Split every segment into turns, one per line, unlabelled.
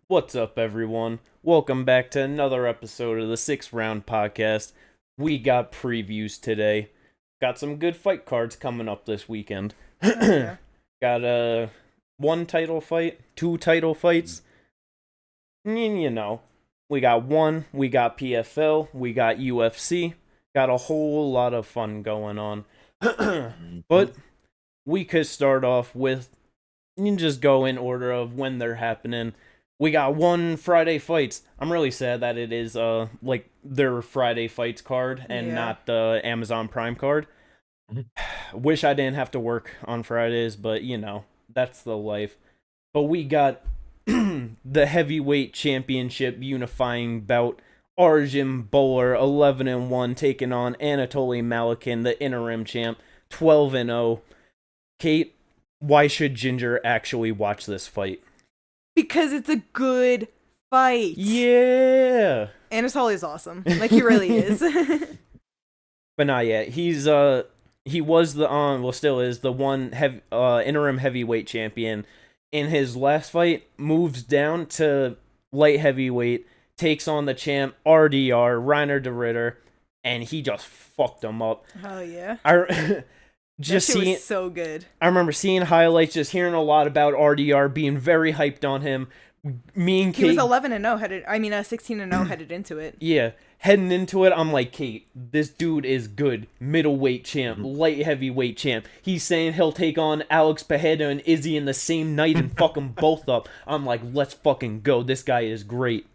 What's up, everyone? Welcome back to another episode of the 6th Round Podcast. We got previews today. Got some good fight cards coming up this weekend.
Oh, yeah.
Got one title fight, two title fights. You know, we got we got PFL, we got UFC. Got a whole lot of fun going on. But we could start off with, you can just go in order of when they're happening. We got one Friday fights. I'm really sad that it is like their Friday fights card and not the Amazon Prime card. Wish I didn't have to work on Fridays, but that's the life. But we got the heavyweight championship unifying bout. Arjun Bhullar 11-1 taking on Anatoly Malykhin, the interim champ, 12-0. Kate, why should Ginger actually watch this fight?
Because it's a good fight.
Yeah.
Anatoly is awesome. Like, he really is.
But not yet. He was still is the interim heavyweight champion. In his last fight, moves down to light heavyweight, takes on the champ RDR, Reiner de Ritter, and he just fucked him up.
Oh, yeah.
Just
that shit was so good.
I remember seeing highlights, just hearing a lot about RDR, being very hyped on him. Me and Kate,
he was 11-0 headed. 16-0 headed into it.
Yeah, heading into it, I'm like, Kate, this dude is good. Middleweight champ, light heavyweight champ. He's saying he'll take on Alex Pereira and Izzy in the same night and fuck them both up. I'm like, let's fucking go. This guy is great.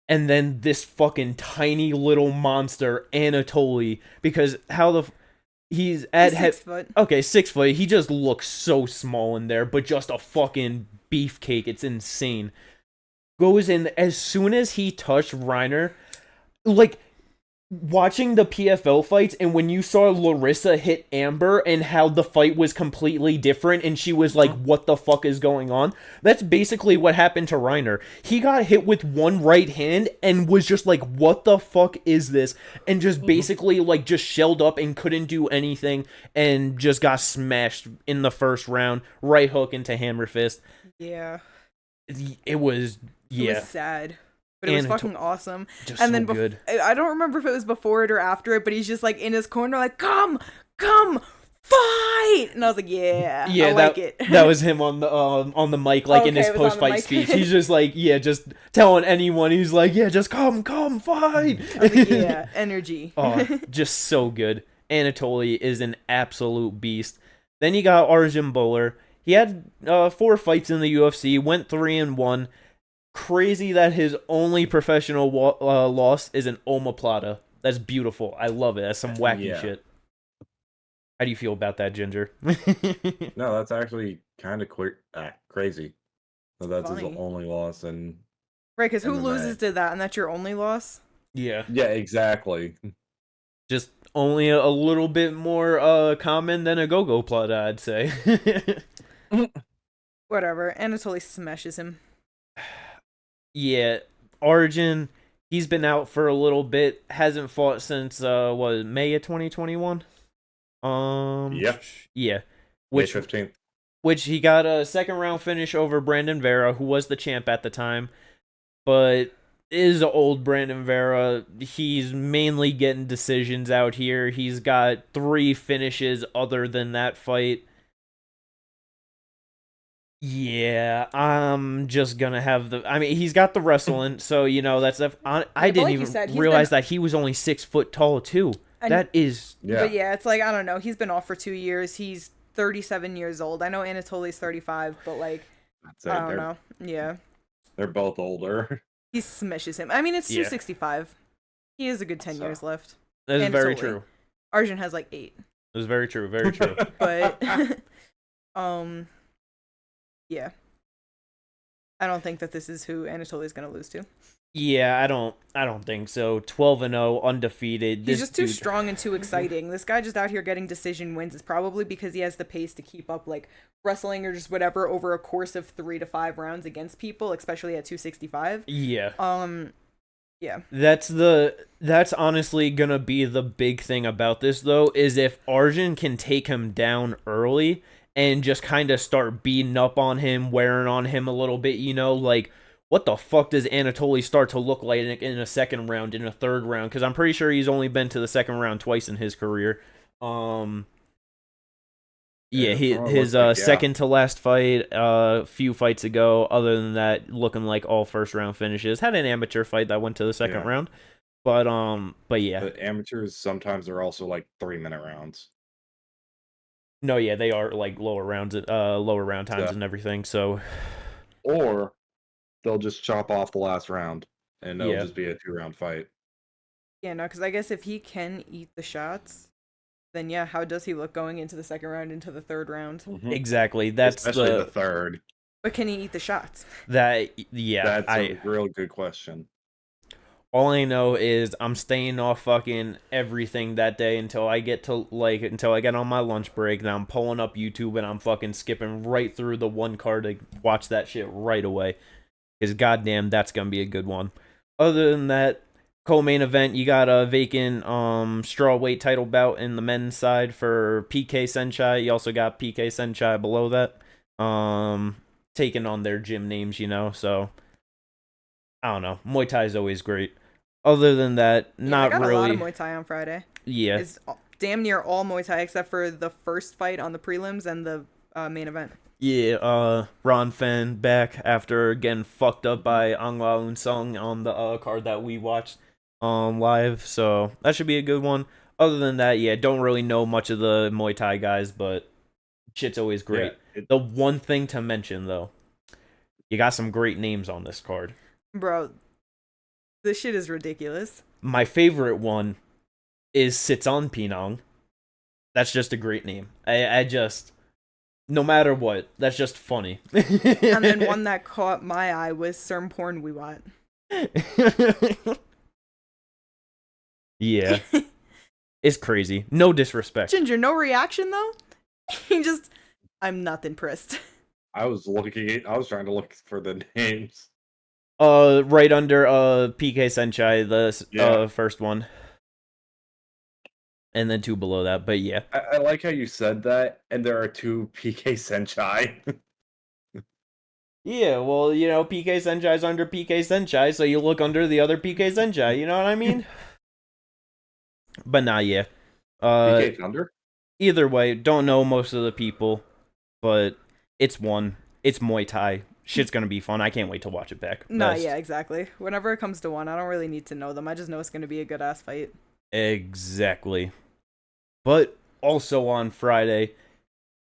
And then this fucking tiny little monster, Anatoly, because he's at
6 foot.
Okay, 6 foot. He just looks so small in there, but just a fucking beefcake. It's insane. Goes in as soon as he touched Reiner, like watching the PFL fights, and when you saw Larissa hit Amber and how the fight was completely different, and she was like, "What the fuck is going on?" That's basically what happened to Reiner. He got hit with one right hand and was just like, "What the fuck is this?" And just basically like just shelled up and couldn't do anything, and just got smashed in the first round. Right hook into hammer fist.
Yeah.
It was
sad. But it was fucking awesome.
Just
and
so
then
good.
I don't remember if it was before it or after it, but he's just like in his corner like, come, fight! And I was like, yeah, I like it.
That was him on the mic, like in his post-fight speech. He's just like, just telling anyone. He's like, just come, fight!
I was like, yeah, energy.
Just so good. Anatoly is an absolute beast. Then you got Arjun Bhullar. He had 4 fights in the UFC, went 3-1. Crazy that his only professional loss is an omoplata. That's beautiful. I love it. That's some wacky shit. How do you feel about that, Ginger?
No, that's actually kind of crazy. So that's
Funny.
his only loss, and
right, because who loses to that, and that's your only loss?
Yeah,
exactly.
Just only a little bit more common than a go-go plata, I'd say.
Whatever. Anatoly smashes him.
Yeah, Arjun, he's been out for a little bit. Hasn't fought since May of 2021. Yeah.
May 15th.
Which he got a second round finish over Brandon Vera, who was the champ at the time, but is old Brandon Vera. He's mainly getting decisions out here. He's got 3 finishes other than that fight. Yeah, I'm just gonna have he's got the wrestling, so that's I didn't even realize that he was only 6 foot tall too. That is,
but yeah, it's like, I don't know. He's been off for 2 years. He's 37 years old. I know Anatoly's 35, but like, I don't know. Yeah,
they're both older.
He smashes him. I mean, it's 265. He has a good 10 years left.
That is very true.
Arjun has like 8.
That's very true. Very true.
But yeah. I don't think that this is who Anatoly's going to lose to.
Yeah, I don't think so. 12-0, undefeated.
He's just too strong and too exciting. This guy just out here getting decision wins is probably because he has the pace to keep up like wrestling or just whatever over a course of 3 to 5 rounds against people, especially at 265.
Yeah.
Yeah.
That's honestly gonna be the big thing about this though, is if Arjun can take him down early and just kind of start beating up on him, wearing on him a little bit, like, what the fuck does Anatoly start to look like in a second round, in a third round? Because I'm pretty sure he's only been to the second round twice in his career. Yeah, his second to last fight, a few fights ago. Other than that, looking like all first round finishes. Had an amateur fight that went to the second round, but yeah.
But amateurs sometimes are also like 3-minute rounds.
No, yeah, they are like lower round times and everything. So,
or they'll just chop off the last round, and it'll just be a 2-round fight.
Yeah, no, because I guess if he can eat the shots, then yeah, how does he look going into the second round, into the third round?
Exactly. That's
especially the third.
But can he eat the shots?
That's
a real good question.
All I know is I'm staying off fucking everything that day until I get on my lunch break. Then I'm pulling up YouTube and I'm fucking skipping right through the one card to watch that shit right away. Because goddamn, that's gonna be a good one. Other than that, co-main event, you got a vacant strawweight title bout in the men's side for PK Senchai. You also got PK Senchai below that, taking on their gym names, so I don't know. Muay Thai is always great. Other than that, not
I got
really.
A lot of Muay Thai on Friday.
Yeah,
it's damn near all Muay Thai except for the first fight on the prelims and the main event.
Yeah, Ron Fen back after getting fucked up by Angla Unsung on the card that we watched live, so that should be a good one. Other than that, yeah, don't really know much of the Muay Thai guys, but shit's always great. Yeah, the one thing to mention, though, you got some great names on this card.
Bro, this shit is ridiculous.
My favorite one is Sitson Pinong. That's just a great name. I just... No matter what, that's just funny.
And then one that caught my eye was Sermporn Wiwat.
Yeah. It's crazy. No disrespect.
Ginger, no reaction though? I'm not impressed.
I was trying to look for the names.
Right under PK Senchai, the first one. And then 2 below that, but yeah.
I like how you said that, and there are 2 PK Senchai.
Yeah, well, PK Senchai's under PK Senchai, so you look under the other PK Senchai, you know what I mean? But nah, yeah.
PK Thunder?
Either way, don't know most of the people, but it's Muay Thai. Shit's gonna be fun. I can't wait to watch it back.
No, yeah, exactly. Whenever it comes to one, I don't really need to know them. I just know it's gonna be a good ass fight.
Exactly. But also on Friday,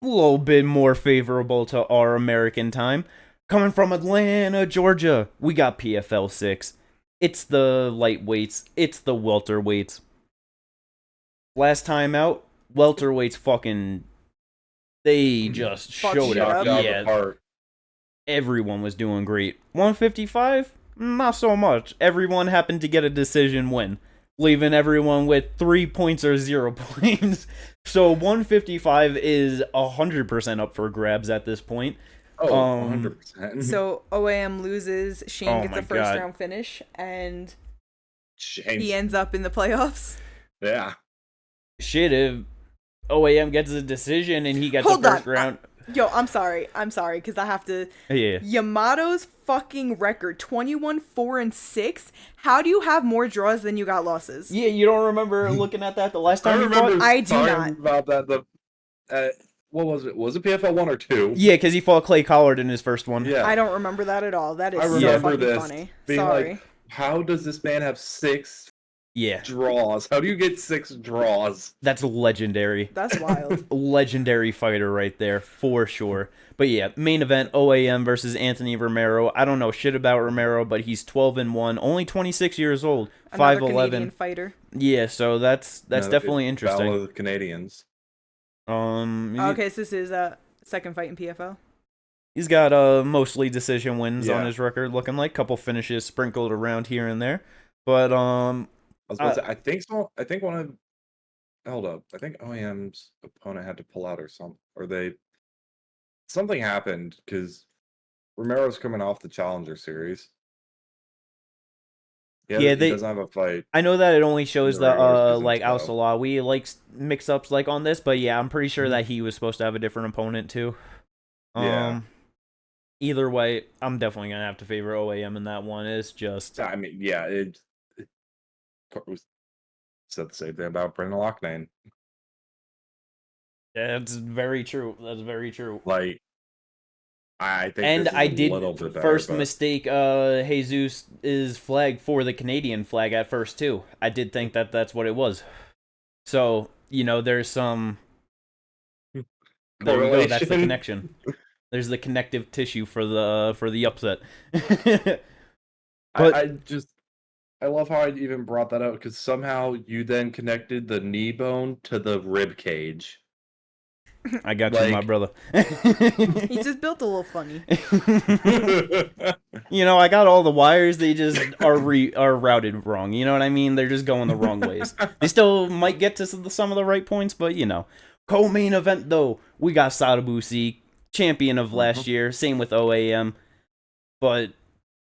a little bit more favorable to our American time. Coming from Atlanta, Georgia, we got PFL 6. It's the lightweights. It's the welterweights. Last time out, welterweights fucking... They just showed up. Yeah, everyone was doing great. 155? Not so much. Everyone happened to get a decision win, leaving everyone with 3 points or 0 points. So 155 is 100% up for grabs at this point.
Oh, 100%.
So OAM loses, Shane gets a first round finish, and he ends up in the playoffs.
Yeah.
Shit, if OAM gets a decision and he gets a first round...
Yo, I'm sorry, because I have to...
Yeah.
Yamato's fucking record, 21-4-6. How do you have more draws than you got losses?
Yeah, you don't remember looking at that the last time you fought?
I do not.
About that, what was it? Was it PFL 1 or 2?
Yeah, because he fought Clay Collard in his first one.
Yeah. I don't remember that at all. That is so fucking funny. Sorry.
Like, how does this man have 6
Yeah.
draws? How do you get 6 draws?
That's legendary.
That's wild.
Legendary fighter right there, for sure. But yeah, main event, OAM versus Anthony Romero. I don't know shit about Romero, but he's 12-1, only 26 years old, 5'11".
Canadian fighter.
Yeah, so that's definitely interesting.
Battle of the Canadians.
Okay, so this is second fight in PFL.
He's got mostly decision wins on his record, looking like. Couple finishes sprinkled around here and there. But
I was about to say, I think so. I think hold up. I think OAM's opponent had to pull out or something, or something happened because Romero's coming off the Challenger Series.
Yeah,
he doesn't have a fight
I know that it only
in
shows
the
the
regular season,
like Al
so.
Salawi like mix-ups like on this, but yeah, I'm pretty sure
Mhm.
that he was supposed to have a different opponent too.
Yeah.
Either way, I'm definitely gonna have to favor OAM in that one. It's just,
I mean, yeah, it was said the same thing about Brendan Loughnane.
that's very true. That's very true.
Like, I think
And
this is
I
a little
did
bit better,
first
but
mistake Jesus is flag for the Canadian flag at first too. I did think that that's what it was. So, there's some there we go. That's the
correlation.
connection. There's the connective tissue for the upset. But
I love how I even brought that up because somehow you then connected the knee bone to the rib cage.
I got you, my brother.
He just built a little funny.
I got all the wires. They just are routed wrong. You know what I mean? They're just going the wrong ways. They still might get to some of the right points, but co-main event though, we got Sadabusi, champion of last year. Same with OAM, but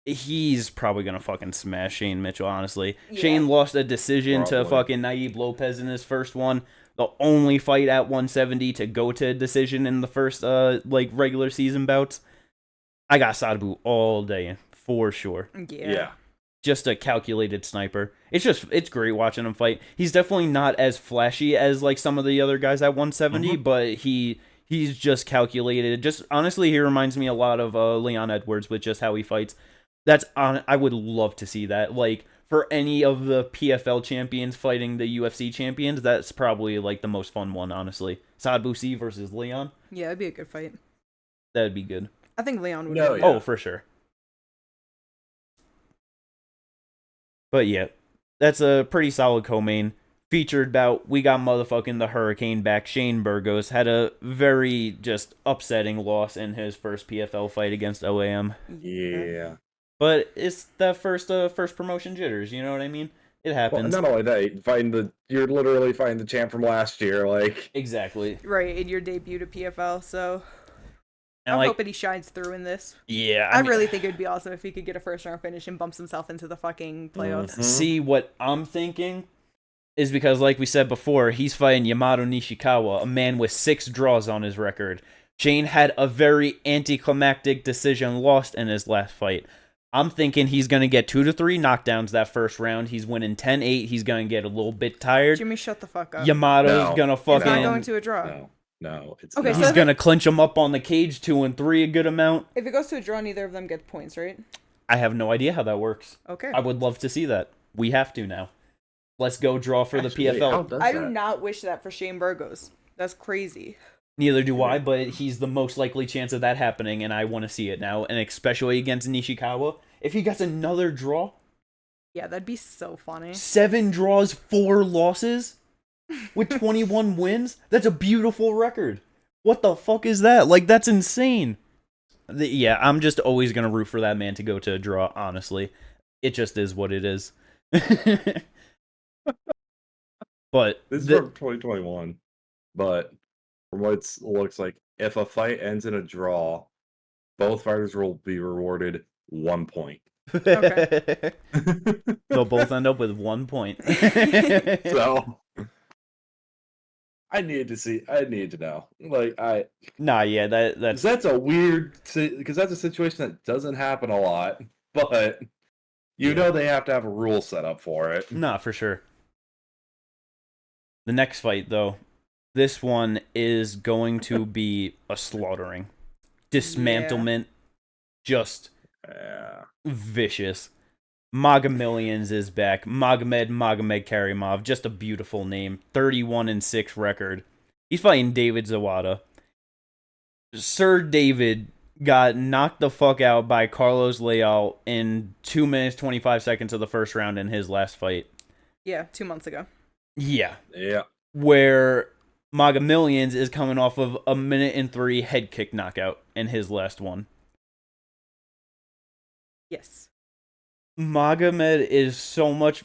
he's probably gonna fucking smash Shane Mitchell. Honestly,
Yeah.
Shane lost a decision to
Probably.
fucking Naib Lopez in his first one. The only fight at 170 to go to a decision in the first regular season bouts. I got Sadabu all day for sure.
Yeah.
Just a calculated sniper. It's great watching him fight. He's definitely not as flashy as like some of the other guys at 170, but he's just calculated. Just honestly, he reminds me a lot of Leon Edwards with just how he fights. I would love to see that. Like for any of the PFL champions fighting the UFC champions, that's probably like the most fun one, honestly. Sadabusi versus Leon.
Yeah, it'd be a good fight.
That'd be good.
I think Leon would
No,
win.
yeah.
Oh, for sure. But yeah, that's a pretty solid co-main. Featured bout, we got motherfucking the Hurricane back. Shane Burgos had a very just upsetting loss in his first PFL fight against OAM.
Yeah.
But it's that first promotion jitters, you know what I mean? It happens.
Well, not only that, you're literally fighting the champ from last year, like
Exactly.
Right, in your debut to PFL, so
And
I'm hoping he shines through in this.
Yeah,
I really think it would be awesome if he could get a first round finish and bumps himself into the fucking playoffs.
See, what I'm thinking is because, like we said before, he's fighting Yamato Nishikawa, a man with 6 draws on his record. Shane had a very anticlimactic decision lost in his last fight. I'm thinking he's going to get 2 to 3 knockdowns that first round. He's winning 10-8. He's going to get a little bit tired.
Jimmy, shut the fuck up.
Yamato's going to fucking...
It's not going to a draw.
No, it's
Okay,
not.
so
He's going to clinch him up on the cage 2 and 3 a good amount.
If it goes to a draw, neither of them get points, right?
I have no idea how that works.
Okay.
I would love to see that. We have to now. Let's go draw for the PFL.
I do not wish that for Shane Burgos. That's crazy.
Neither do I, but he's the most likely chance of that happening, and I want to see it now, and especially against Nishikawa. If he gets another draw,
Yeah, that'd be so funny.
7 draws, 4 losses, with 21 wins, that's a beautiful record. What the fuck is that? Like, that's insane. Yeah, I'm just always going to root for that man to go to a draw, honestly. It just is what it is. But
this is from 2021. But from what it looks like, if a fight ends in a draw, both fighters will be rewarded 1 point.
Okay.
They'll both end up with 1 point.
So I need to know. That's a weird, because that's a situation that doesn't happen a lot, but know they have to have a rule set up for it.
Nah, for sure. The next fight, though, this one is going to be a slaughtering. Dismantlement. Just vicious. Magomilians is back. Magomed Karimov. Just a beautiful name. 31-6 record. He's fighting David Zawada. Sir David got knocked the fuck out by Carlos Leal in 2 minutes 25 seconds of the first round in his last fight.
Yeah, 2 months ago.
Yeah.
Yeah.
Where Magomilians is coming off of a 1:03 head kick knockout in his last one.
Yes.
Magomed is so much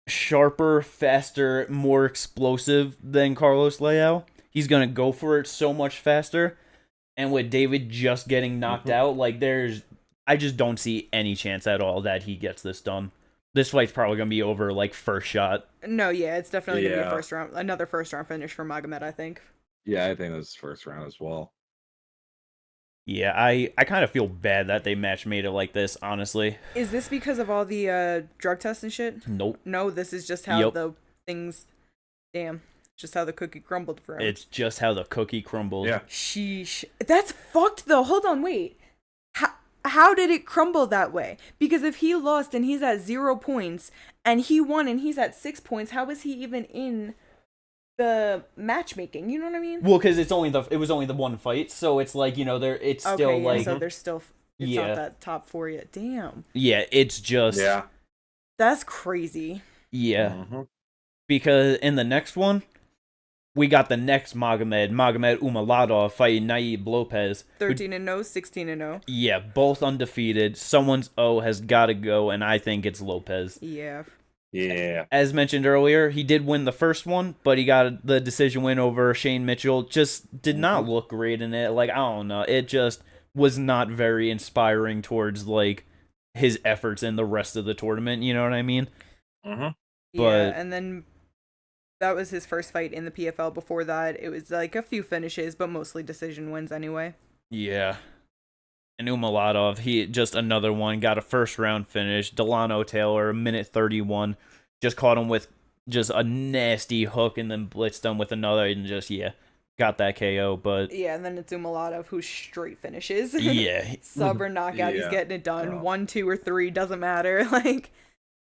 sharper, faster, more explosive than Carlos Leal. He's going to go for it so much faster. And with David just getting knocked out, I just don't see any chance at all that he gets this done. This fight's probably gonna be over like first shot.
No, yeah, it's definitely gonna be a
Yeah.
another first round finish for Magomed, I think.
Yeah, I think this is first round as well.
Yeah, I kind of feel bad that they match made it like this, honestly.
Is this because of all the drug tests and shit?
Nope.
No, this is just how
Yep.
the things. Damn, just how the cookie crumbled for him.
It's just how the cookie crumbled.
Yeah.
Sheesh. That's fucked though. Hold on, wait. How did it crumble that way? Because if he lost and he's at 0 points, and he won and he's at 6 points, how is he even in the matchmaking? You know what I mean?
Well, because it was only the one fight, so it's like, you know, it's still
Okay, yeah,
like,
so there's still it's
Yeah.
not that top 4 yet. Damn,
yeah, it's just
Yeah.
that's crazy.
yeah.
Mhm.
Because in the next one, we got the next Magomed Umaladov fighting Naib Lopez.
13-0, 16-0.
Yeah, both undefeated. Someone's O has got to go, and I think it's Lopez.
Yeah.
Yeah.
As mentioned earlier, he did win the first one, but he got the decision win over Shane Mitchell. Just did not look great in it. Like, I don't know. It just was not very inspiring towards, like, his efforts in the rest of the tournament. You know what I mean?
Mm-hmm.
Yeah,
But-
and then that was his first fight in the PFL. Before that, it was like a few finishes, but mostly decision wins anyway.
Yeah. And Umaladov, he just another one, got a first round finish. Delano Taylor, a minute 31, just caught him with just a nasty hook and then blitzed him with another and just, got that KO. But
Yeah, and then it's Umaladov who straight finishes.
yeah,
Sub or knockout, he's
Yeah.
getting it done.
Oh.
1, 2, or 3, doesn't matter. Like,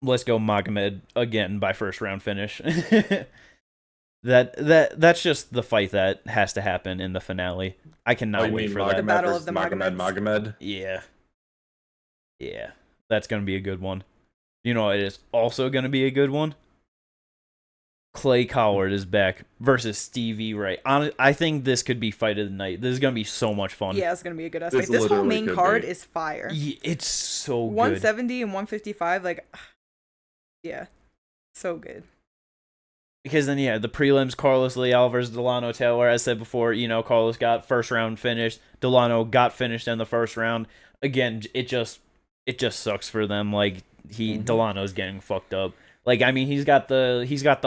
let's go Magomed again by first round finish. That's just the fight that has to happen in the finale. I cannot wait for that.
The battle of the
Magomed.
Yeah. Yeah. That's going to be a good one. You know, it is also going to be a good one. Clay Collard is back versus Stevie Ray. I think this could be fight of the night. This is going to be so much fun.
yeah, it's gonna be a good ass
This
fight. This whole
literally
main
could
card
be.
is fire.
It's so good.
170 and 155, like, yeah, so good.
Because then, the prelims, Carlos Leal versus Delano Taylor. As I said before, Carlos got first round finished. Delano got finished in the first round. Again, it just sucks for them. Like, Delano's getting fucked up. Like, I mean, he's got the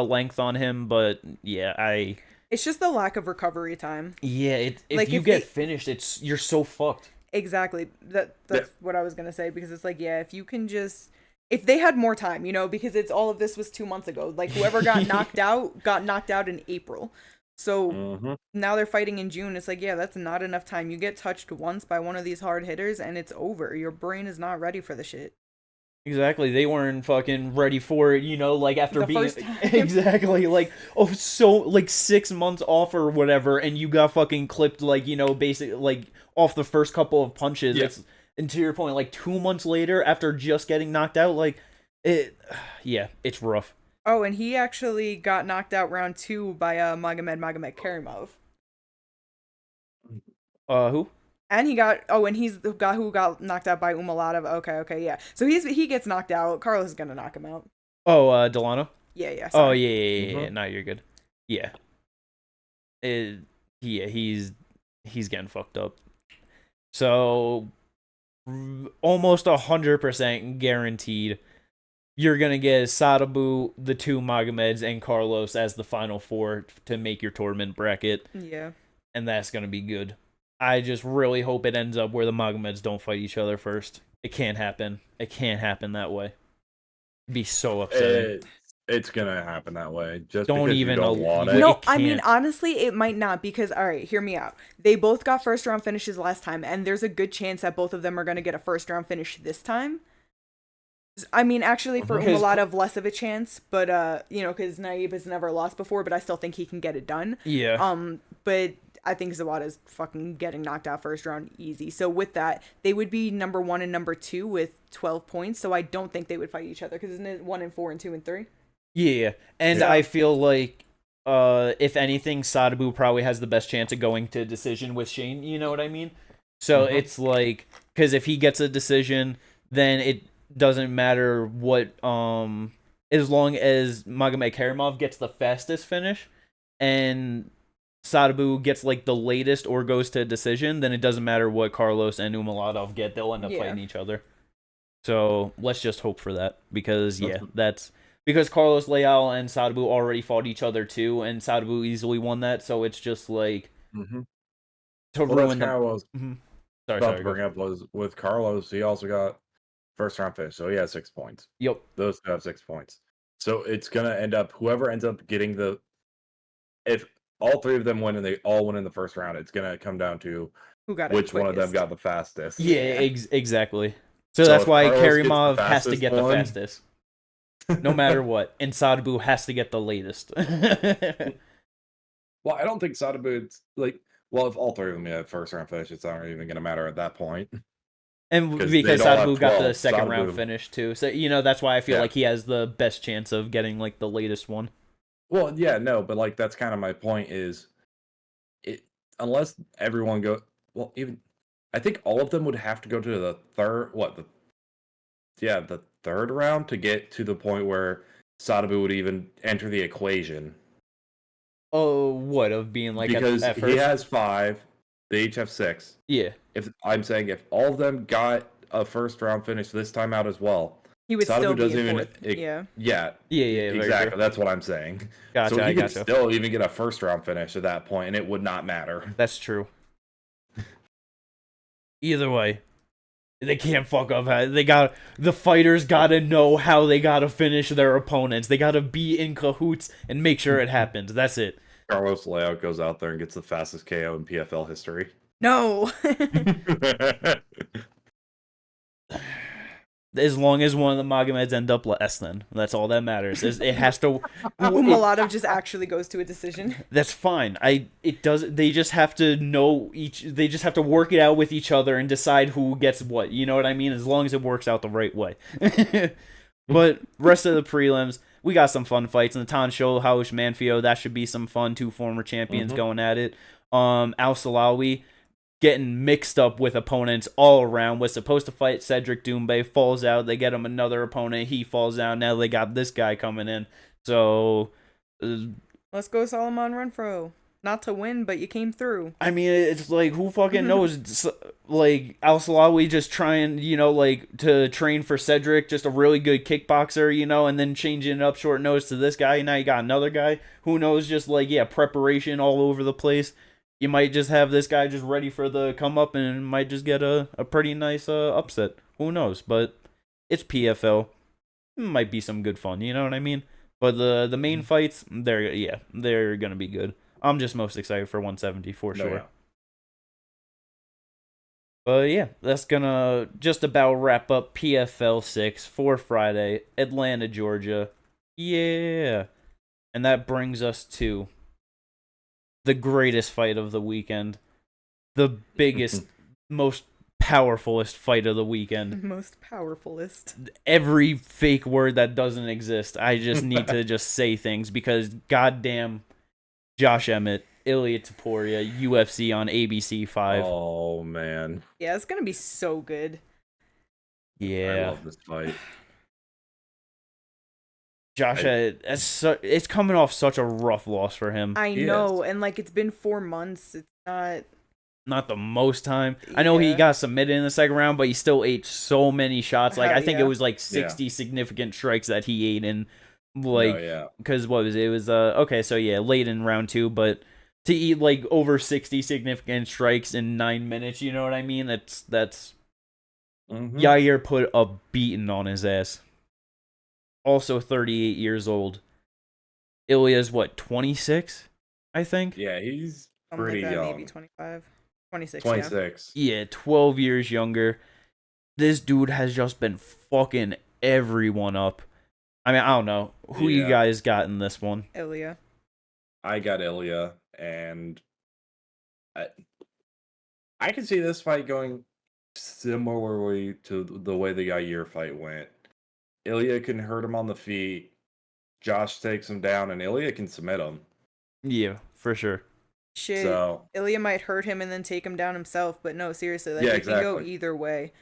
length on him, but
It's just the lack of recovery time.
if
Like,
you
if
get
they-
finished, you're so fucked.
Exactly. That's what I was gonna say, because it's like, if you can just, if they had more time, because it's all of this was 2 months ago. Like, whoever got knocked out in April. So now they're fighting in June. It's like, that's not enough time. You get touched once by one of these hard hitters and it's over. Your brain is not ready for the shit.
Exactly, they weren't fucking ready for it, like after
The
being
first time.
exactly like 6 months off or whatever, and you got fucking clipped basically like off the first couple of punches.
Yeah.
It's, and to your point, like 2 months later after just getting knocked out, it's rough.
Oh, and he actually got knocked out round 2 by Magomed Karimov.
Who?
And he's the guy who got knocked out by Umaladov. Okay, yeah. So he gets knocked out. Carlos is gonna knock him out.
Oh, Delano.
Yeah.
Oh
Sorry.
yeah. No, you're good. Yeah. He's getting fucked up. So almost 100% guaranteed you're gonna get Sadabu, the two Magomeds, and Carlos as the final 4 to make your tournament bracket,
Yeah.
and that's gonna be good. I just really hope it ends up where the Magomeds don't fight each other first. It can't happen. It can't happen that way. It'd be so upsetting.
It's gonna happen that way. Just
Don't
because
even
you don't
know-
want
It
it.
No, I mean,
can't.
honestly, it might not, because, all right, hear me out. They both got first round finishes last time, and there's a good chance that both of them are going to get a first round finish this time. I mean, actually, for
Because-
Umaladov, less of a chance, but, because Naib has never lost before, but I still think he can get it done.
Yeah.
But I think Zawada's fucking getting knocked out first round easy. So with that, they would be number 1 and number 2 with 12 points, so I don't think they would fight each other, because isn't it 1 and 4 and 2 and 3?
Yeah. And
Yeah.
I feel like, if anything, Sadabu probably has the best chance of going to decision with Shane. You know what I mean? So it's like, because if he gets a decision, then it doesn't matter what, as long as Magomed Karimov gets the fastest finish and Sadabu gets like the latest or goes to a decision, then it doesn't matter what Carlos and Umaladov get. They'll end up
Yeah.
fighting each other. So let's just hope for that because that's because Carlos Leal and Sadabu already fought each other too, and Sadabu easily won that. So it's just like to ruin
that's kind of what I was about to
Go.
bring up was with Carlos. He also got first round finish, so he has 6 points.
Yep.
Those two have 6 points. So it's gonna end up whoever ends up getting if all three of them win and they all win in the first round, it's gonna come down to
Who got
which
it
one of them
quickest.
got the fastest.
Yeah, exactly. So that's
if
why
Carlos gets the
Karimov has to
fastest
get the
one-
fastest, no matter what, and Sadabu has to get the latest.
Well, I don't think Sadabu's if all three of them have first round finish, it's not even gonna matter at that point.
And
'Cause
because
they'd all have
Sadabu got the
12.
second round
Sadabu-
finish too, so that's why I feel
Yeah.
like he has the best chance of getting like the latest one.
Well, yeah, no, but like that's kind of my point is unless everyone even I think all of them would have to go to the third round to get to the point where Sadabu would even enter the equation.
Oh, what of being like
because
at
he
first?
has 5, they each have 6.
Yeah,
If I'm saying if all of them got a first round finish this time out as well,
He would
Sadabu
still be
doesn't
in
even
fourth. Yeah.
yeah, very
exactly.
true.
That's what I'm saying.
Gotcha,
So
I
he could
gotcha.
still even get a first round finish at that point, and it would not matter.
That's true. Either way, they can't fuck up. The fighters gotta know how they gotta finish their opponents. They gotta be in cahoots and make sure it happens. That's it.
Carlos Leao goes out there and gets the fastest KO in PFL history.
No.
As long as one of the Magomeds end up less than. That's all that matters. It has to.
Mulatov just actually goes to a decision.
That's fine. It does. They just have to know each. They just have to work it out with each other and decide who gets what. You know what I mean? As long as it works out the right way. But rest of the prelims, we got some fun fights. Natan Showhouse, Manfio, that should be some fun. 2 former champions going at it. Al Salawi getting mixed up with opponents all around. Was supposed to fight Cedric Doumbé, falls out. They get him another opponent. He falls out. Now they got this guy coming in. So
let's go, Solomon Renfro. Not to win, but you came through.
I mean, it's like, who fucking knows? Like, Al Salawi just trying, to train for Cedric, just a really good kickboxer, and then changing it up short notice to this guy. Now you got another guy. Who knows? Just preparation all over the place. You might just have this guy just ready for the come up and might just get a pretty nice upset. Who knows? But it's PFL. It might be some good fun, you know what I mean? But the main fights, they're gonna be good. I'm just most excited for 170 for sure. Yeah. But yeah, that's gonna just about wrap up PFL 6 for Friday, Atlanta, Georgia. Yeah. And that brings us to the greatest fight of the weekend. The biggest, most powerfulest fight of the weekend.
Most powerfulest.
Every fake word that doesn't exist. I just need to just say things because goddamn Josh Emmett, Ilia Topuria, UFC on ABC 5.
Oh, man.
Yeah, it's going to be so good.
Yeah.
I love this fight.
Josh, it's coming off such a rough loss for him.
I know, and it's been 4 months. It's
not the most time. I know he got submitted in the second round, but he still ate so many shots. I think it was 60 significant strikes that he ate in. Because what was it? It was okay. So late in round 2, but to eat over 60 significant strikes in 9 minutes, you know what I mean? That's Yair put a beating on his ass. Also 38 years old. Ilya's 26, I think.
Yeah, he's pretty young.
Maybe 25, 26.
26.
Yeah, 12 years younger. This dude has just been fucking everyone up. I mean, I don't know. Who you guys got in this one?
Ilya.
I got Ilya, and I can see this fight going similarly to the way the Yair fight went. Ilya can hurt him on the feet. Josh takes him down, and Ilya can submit him.
Yeah, for sure.
Shit, so, Ilya might hurt him and then take him down himself, but no, seriously, it can go either way.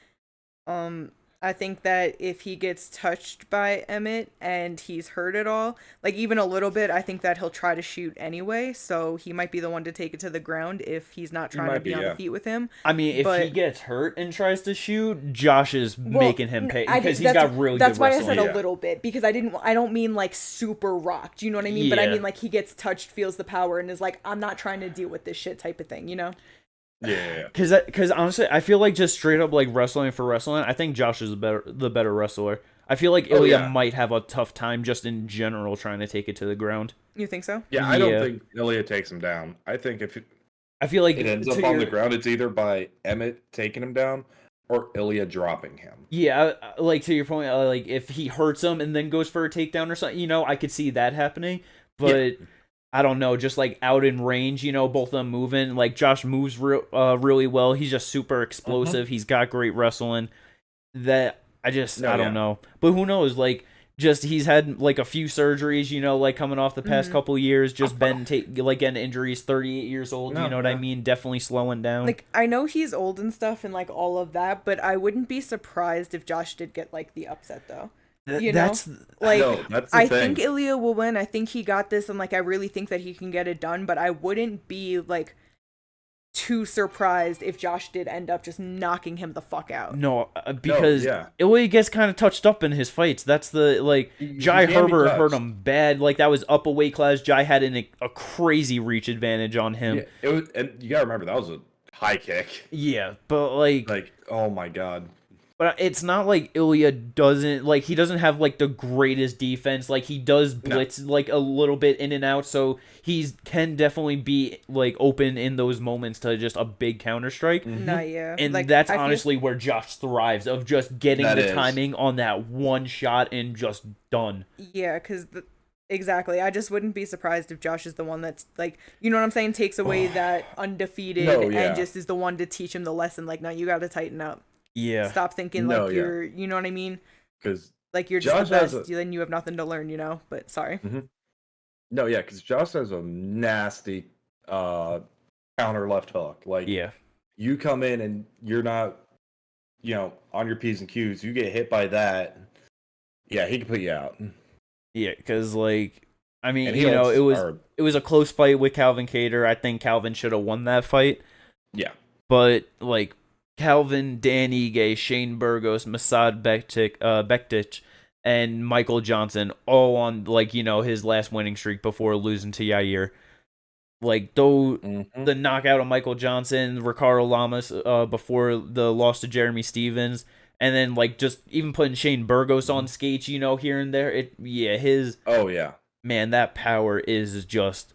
I think that if he gets touched by Emmett and he's hurt at all, like even a little bit, I think that he'll try to shoot anyway. So he might be the one to take it to the ground if he's not
He
trying to
might
be
be,
on the
yeah.
feet with him.
I mean, if he
But
gets hurt and tries to shoot, Josh is making him pay because he's got really
that's
good
why I
wrestling.
said
Yeah.
a little bit, because I don't mean like super rocked, you know what I mean? But I
Yeah.
mean like he gets touched, feels the power, and is like, I'm not trying to deal with this shit type of thing, you know?
Yeah.
Because honestly, I feel like just straight up like wrestling for wrestling, I think Josh is the better wrestler. I feel like
Oh,
Ilya
yeah.
might have a tough time just in general trying to take it to the ground.
You think so?
Yeah, I don't
Yeah.
think Ilya takes him down. I think if
I feel like
it ends
to
up on the
your-
ground, it's either by Emmett taking him down or Ilya dropping him.
Yeah, like to your point, like if he hurts him and then goes for a takedown or something, I could see that happening. But I don't know, just like out in range, both of them moving. Like Josh moves really well. He's just super explosive. He's got great wrestling. That I don't know. But who knows? Like just he's had like a few surgeries, like coming off the past couple years, just been like getting injuries. 38 years old,
No,
you know what I mean? Definitely slowing down.
Like, I know he's old and stuff and like all of that, but I wouldn't be surprised if Josh did get like the upset though. You know?
That's
Like,
No, that's the
I
thing.
think Ilya will win. I think he got this, and like I really think that he can get it done. But I wouldn't be like too surprised if Josh did end up just knocking him the fuck out.
no, because
yeah.
Ilya gets kind of touched up in his fights. That's the like Jai
can be
Herbert hurt
touched.
him bad. Like that was up a weight class. Jai had a crazy reach advantage on him.
Yeah, it was, and you gotta remember that was a high kick.
Yeah, but like
Oh my god.
but it's not like Ilya he doesn't have like the greatest defense. Like he does blitz like a little bit in and out, so he can definitely be like open in those moments to just a big counter strike.
Nah, yeah.
And
like,
that's
I feel-
honestly where Josh thrives, of just getting
That
the
is.
timing on that one shot and just done.
Yeah, because exactly. I just wouldn't be surprised if Josh is the one that's like, you know what I'm saying, takes away that undefeated
No, yeah.
and just is the one to teach him the lesson. Like, no, you got to tighten up.
Yeah.
Stop thinking
No,
like
yeah.
you're, you know what I mean?
Because
Like you're just
Josh
the
has
best. Then you have nothing to learn, But sorry.
no, yeah, because Josh has a nasty counter left hook. Like
Yeah.
you come in and you're not, on your P's and Q's, you get hit by that. Yeah, he can put you out.
Yeah, because like I mean,
And he
it was a close fight with Calvin Kattar. I think Calvin should have won that fight.
Yeah.
But like Calvin, Dan Ige, Shane Burgos, Masad Bektic, and Michael Johnson all on like his last winning streak before losing to Yair. Like the knockout of Michael Johnson, Ricardo Lamas before the loss to Jeremy Stevens, and then like just even putting Shane Burgos on skates, here and there.
Oh yeah.
Man, that power is just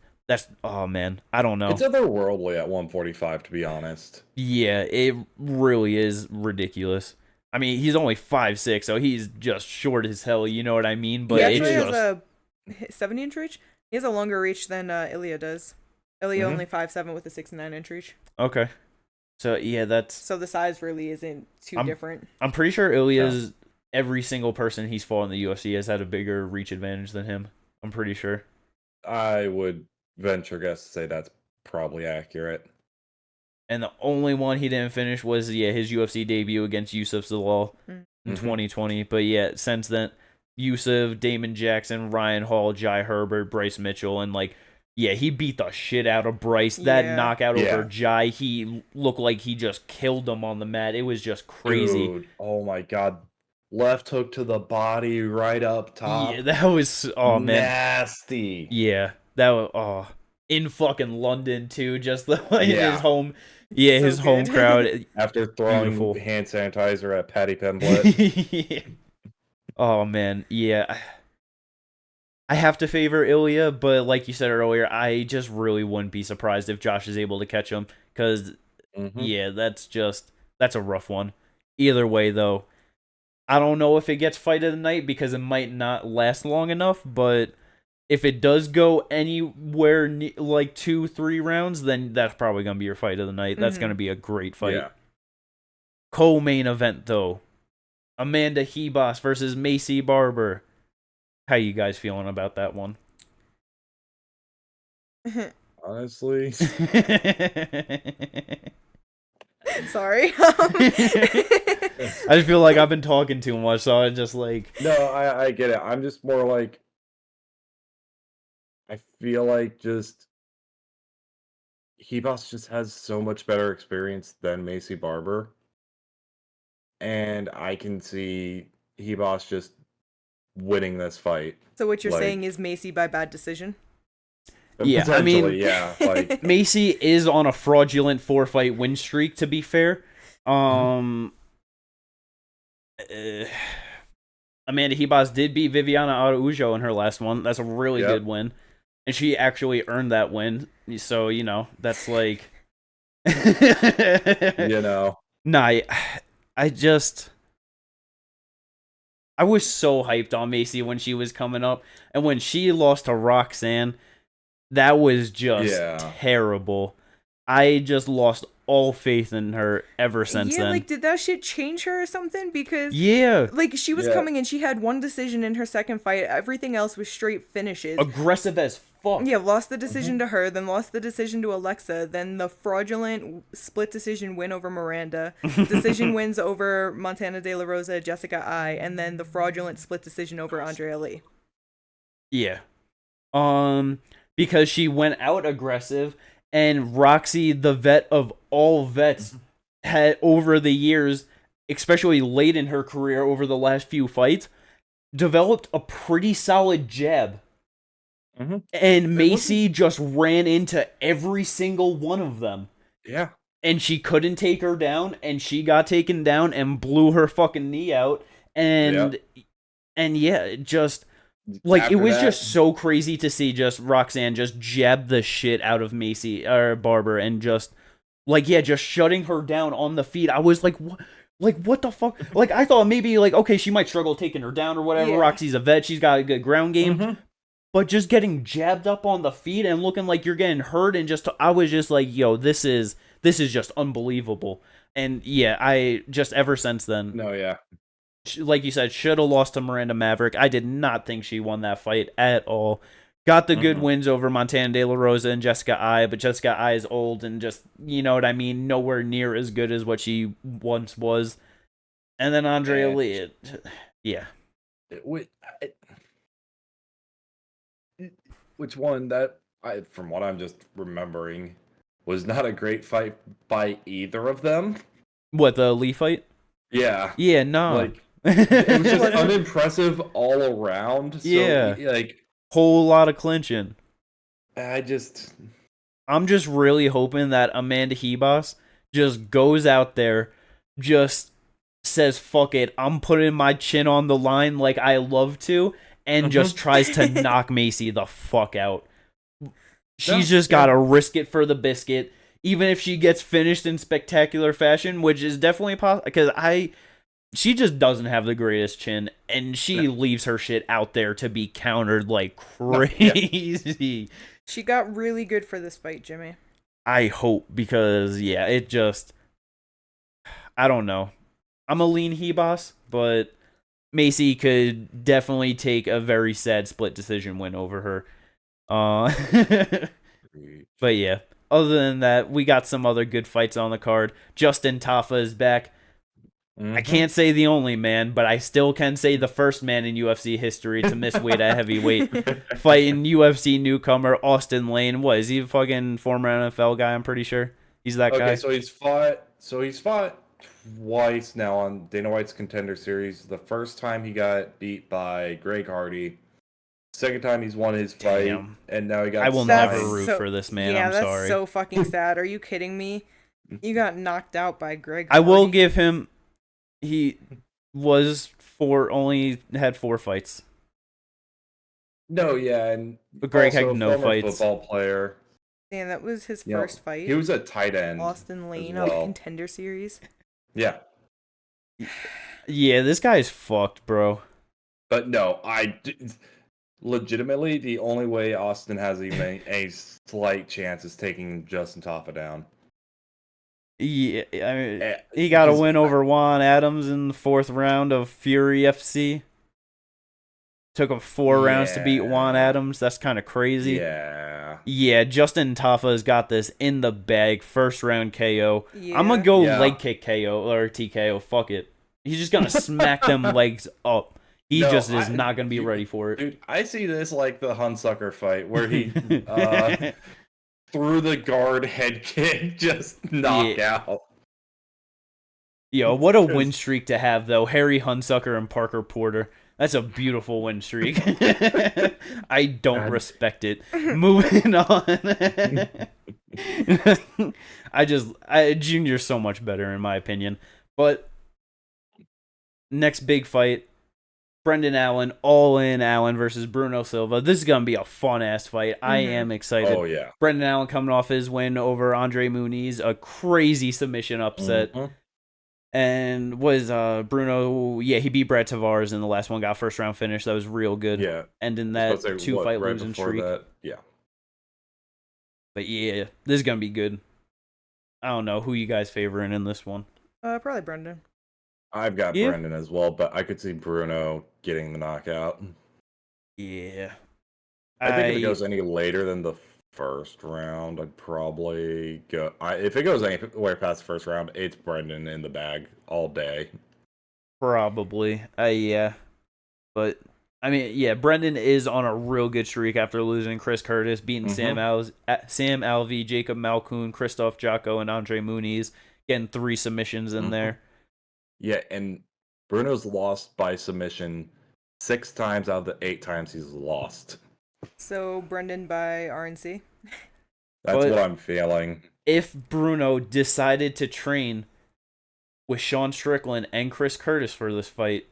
oh man, I don't know.
It's otherworldly at 145, to be honest.
Yeah, it really is ridiculous. I mean, he's only 5'6", so he's just short as hell, you know what I mean? But
He
it's
actually
just
has a 70-inch reach. He has a longer reach than Ilya does. Ilya only 5'7" with a 69-inch reach.
okay. So yeah, that's
So the size really isn't too different.
I'm pretty sure Ilya's every single person he's fought in the UFC has had a bigger reach advantage than him. I'm pretty sure.
I would venture guess to say that's probably accurate.
And the only one he didn't finish was his UFC debut against Yusuf Zalal in 2020. But yeah, since then, Yusuf, Damon Jackson, Ryan Hall, Jai Herbert, Bryce Mitchell, and he beat the shit out of Bryce. That knockout over Jai, he looked like he just killed him on the mat. It was just crazy.
Dude, oh my god. Left hook to the body right up top.
Yeah, that was man.
Nasty.
Yeah, that was in fucking London too, just in his home. Yeah,
So
his home
good.
crowd.
After throwing
Beautiful.
hand sanitizer at Patty Pimblett.
Yeah. Oh man, yeah. I have to favor Ilya, but like you said earlier, I just really wouldn't be surprised if Josh is able to catch him, because that's a rough one. Either way, though, I don't know if it gets fight of the night because it might not last long enough, but if it does go anywhere like 2-3 rounds, then that's probably going to be your fight of the night. That's going to be a great fight.
Yeah.
Co-main event, though. Amanda Hebos versus Macy Barber. How you guys feeling about that one?
Honestly,
fine. Sorry.
I just feel like I've been talking too much, so I just like.
No, I get it. I'm just more like, I feel like just Hebos just has so much better experience than Macy Barber, and I can see Hebos just winning this fight.
So what you're saying
Like,
is Macy by bad decision?
Yeah, I mean,
potentially, yeah. Like,
Macy is on a fraudulent 4-fight win streak, to be fair. Uh, Amanda Hebos did beat Viviana Araujo in her last one. That's a really
Yep.
good win. And she actually earned that win. So, that's like.
you know,
Nah, I just. I was so hyped on Macy when she was coming up. And when she lost to Roxanne, that was just terrible. I just lost all faith in her ever since then.
Yeah, like, did that shit change her or something? Because,
yeah,
like, she was coming and she had one decision in her second fight. Everything else was straight finishes.
Aggressive as fuck.
Yeah, lost the decision to her, then lost the decision to Alexa, then the fraudulent split decision win over Miranda, decision wins over Montana De La Rosa, Jessica Ai, and then the fraudulent split decision over Andrea Lee.
Yeah. Because she went out aggressive, and Roxy, the vet of all vets, had over the years, especially late in her career over the last few fights, developed a pretty solid jab. And Macy just ran into every single one of them.
Yeah.
And she couldn't take her down, and she got taken down and blew her fucking knee out. And yeah, just like
After
it was
that,
just so crazy to see just Roxanne just jab the shit out of Macy or Barber and just just shutting her down on the feet. I was like, what? Like, what the fuck? Like, I thought maybe, like, okay, she might struggle taking her down or whatever.
Yeah.
Roxy's a vet. She's got a good ground game. But just getting jabbed up on the feet and looking like you're getting hurt and I was just like, yo, this is just unbelievable. And yeah, I just ever since then.
No, yeah.
Like you said, should have lost to Miranda Maverick. I did not think she won that fight at all. Got the good wins over Montana De La Rosa and Jessica Ai, but Jessica Ai is old and just, you know what I mean, nowhere near as good as what she once was. And then Andrea Lee,
Which one that from what I'm just remembering, was not a great fight by either of them.
What, the Lee fight?
Yeah.
Yeah, no.
Like, it was just unimpressive all around. So,
Yeah.
like,
whole lot of clinching.
I'm
just really hoping that Amanda Hebos just goes out there, just says, fuck it, I'm putting my chin on the line like I love to, and just tries to knock Macy the fuck out. She's just gotta risk it for the biscuit, even if she gets finished in spectacular fashion, which is definitely possible, because she just doesn't have the greatest chin, and she leaves her shit out there to be countered like crazy.
She got really good for this fight, Jimmy.
I hope, because, yeah, it just... I don't know. I'm a lean Hebos, but Macy could definitely take a very sad split decision win over her. But yeah, other than that, we got some other good fights on the card. Justin Tafa is back. I can't say the only man, but I still can say the first man in UFC history to miss weight at heavyweight. Fighting UFC newcomer Austin Lane. What, is he a fucking former NFL guy? I'm pretty sure he's that guy.
Okay, so he's fought twice now on Dana White's Contender Series. The first time he got beat by Greg Hardy. Second time he's won his fight, and now he got.
I will never root for this man.
Yeah,
I'm sorry.
that's so fucking sad. Are you kidding me? You got knocked out by Greg
I
Hardy.
will give him. He was only had 4 fights.
No, yeah, and
But Greg
also
had no
a former
fights.
Football player.
Yeah, that was his first fight.
He was a tight end.
Austin Lane
well.
on the Contender Series.
Yeah.
Yeah, this guy's fucked, bro.
But no, legitimately, the only way Austin has even a slight chance is taking Justin Tafa down.
Yeah, I mean, he got a win over Juan Adams in the 4th round of Fury FC. Took him 4 rounds to beat Juan Adams. That's kind of crazy.
Yeah.
Yeah, Justin Tafa's got this in the bag. First round KO.
Yeah.
I'm gonna go leg kick KO or TKO. Fuck it. He's just gonna smack them legs up. He just is not gonna be ready for it.
Dude, I see this like the Hunsucker fight where he through the guard head kick, just knocked out.
Yo, what a win streak to have, though. Harry Hunsucker and Parker Porter. That's a beautiful win streak. I don't respect it. Moving on. Junior's so much better, in my opinion. But next big fight, Brendan Allen, all-in Allen versus Bruno Silva. This is going to be a fun-ass fight. I am excited.
Oh, yeah.
Brendan Allen coming off his win over Andre Muniz, a crazy submission upset. And was Bruno, he beat Brad Tavares in the last one, got first round finish. That was real good.
Yeah.
Ending that 2-fight losing streak.
Yeah.
But yeah, this is going to be good. I don't know. Who you guys favoring in this one?
Probably Brendan.
I've got Brendan as well, but I could see Bruno getting the knockout.
Yeah.
I think if it goes any later than the first round, I'd probably go. If it goes anywhere past the first round, it's Brendan in the bag all day.
Probably. Yeah. But, I mean, yeah, Brendan is on a real good streak after losing Chris Curtis, beating Sam Alvey, Jacob Malykhin, Christoph Jocko, and Andre Muniz, getting 3 submissions in there.
Yeah, and Bruno's lost by submission 6 times out of the 8 times he's lost.
So Brendan by RNC.
That's what I'm feeling.
If Bruno decided to train with Sean Strickland and Chris Curtis for this fight,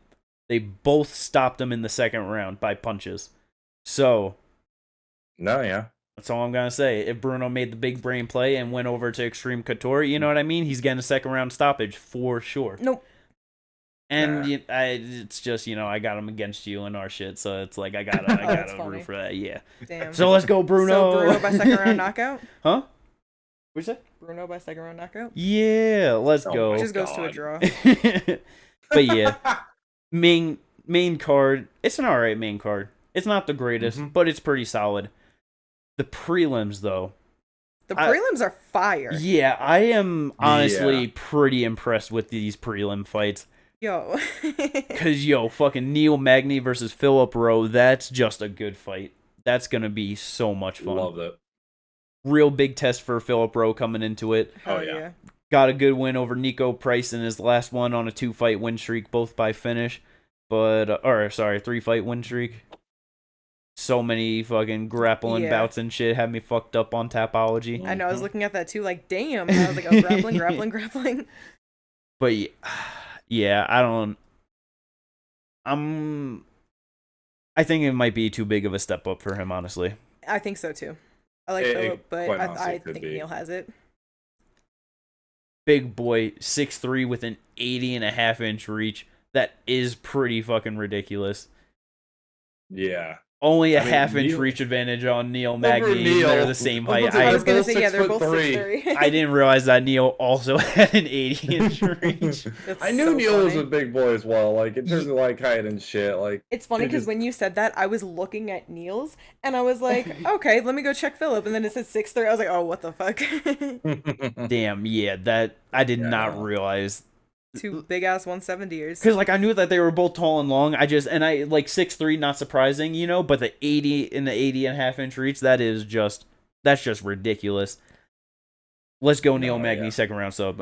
they both stopped him in the second round by punches. So, that's all I'm gonna say. If Bruno made the big brain play and went over to Extreme Couture, you know what I mean? He's getting a second round stoppage for sure.
Nope.
And it's just, I got him against you and our shit, so it's like I gotta root for that. Yeah.
Damn.
So let's go, Bruno.
So Bruno by second round knockout.
Huh? What'd you say?
Bruno by second round knockout.
Yeah, let's go.
It just goes to a draw.
But yeah, main card. It's an alright main card. It's not the greatest, but it's pretty solid. The prelims, though.
The prelims are fire.
Yeah, I am honestly pretty impressed with these prelim fights.
Yo.
Because, fucking Neil Magny versus Philip Rowe, that's just a good fight. That's going to be so much fun.
Love it.
Real big test for Philip Rowe coming into it.
Oh, yeah.
Got a good win over Nico Price in his last one on a 2-fight win streak, both by finish. 3-fight win streak. So many fucking grappling bouts and shit had me fucked up on Tapology.
I know, I was looking at that too, like, damn. And I was like, oh, grappling.
But yeah, I think it might be too big of a step up for him, honestly.
I think so too. I like Philip, but I think Neil has it.
Big boy, 6'3" with an 80.5-inch reach. That is pretty fucking ridiculous.
Yeah.
Only a half-inch reach advantage on Neil Magny. They're the same height.
I was going to say, they're both 6'3".
I didn't realize that Neil also had an 80-inch reach.
I knew Neil was a big boy as well, like, in terms of, like, height and shit. Like,
it's funny because when you said that, I was looking at Neil's, and I was like, okay, let me go check Philip, and then it says 6'3". I was like, oh, what the fuck?
Damn, yeah, that I did not realize.
2 big-ass 170ers.
Because, like, I knew that they were both tall and long. I like, 6'3", not surprising, but the 80.5-inch reach, that's just ridiculous. Let's go, Neil Magny, second round sub.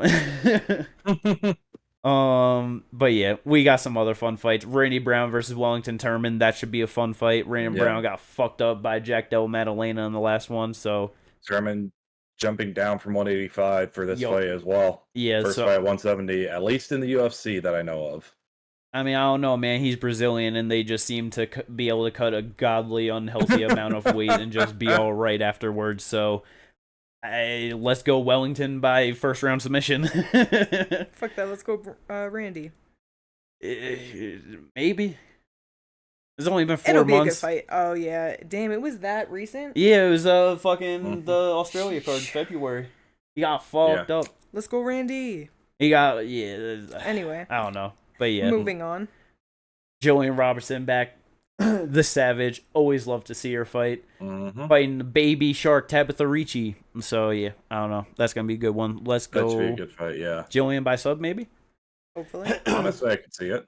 But yeah, we got some other fun fights. Randy Brown versus Wellington Turman. That should be a fun fight. Randy Brown got fucked up by Jack Del Maddalena in the last one, so.
Turman jumping down from 185 for this fight as well.
Yeah,
first fight 170, at least in the UFC that I know of.
I mean, I don't know, man. He's Brazilian, and they just seem to be able to cut a godly, unhealthy amount of weight and just be all right afterwards. So, let's go Wellington by first round submission.
Fuck that. Let's go Randy.
Maybe. It's only been 4 months.
It'll be a good fight. Oh, yeah. Damn, it was that recent?
Yeah, it was fucking the Australia card in February. He got fucked up.
Let's go, Randy.
He got,
Anyway.
I don't know. But yeah.
Moving on.
Julian Robertson back the Savage. Always love to see her fight.
Mm-hmm.
Fighting the baby shark Tabitha Ricci. So yeah, I don't know. That's gonna be a good one. Let's
That should be a
go.
good fight. Yeah.
Jillian by sub maybe.
Hopefully.
Honestly, I could see it.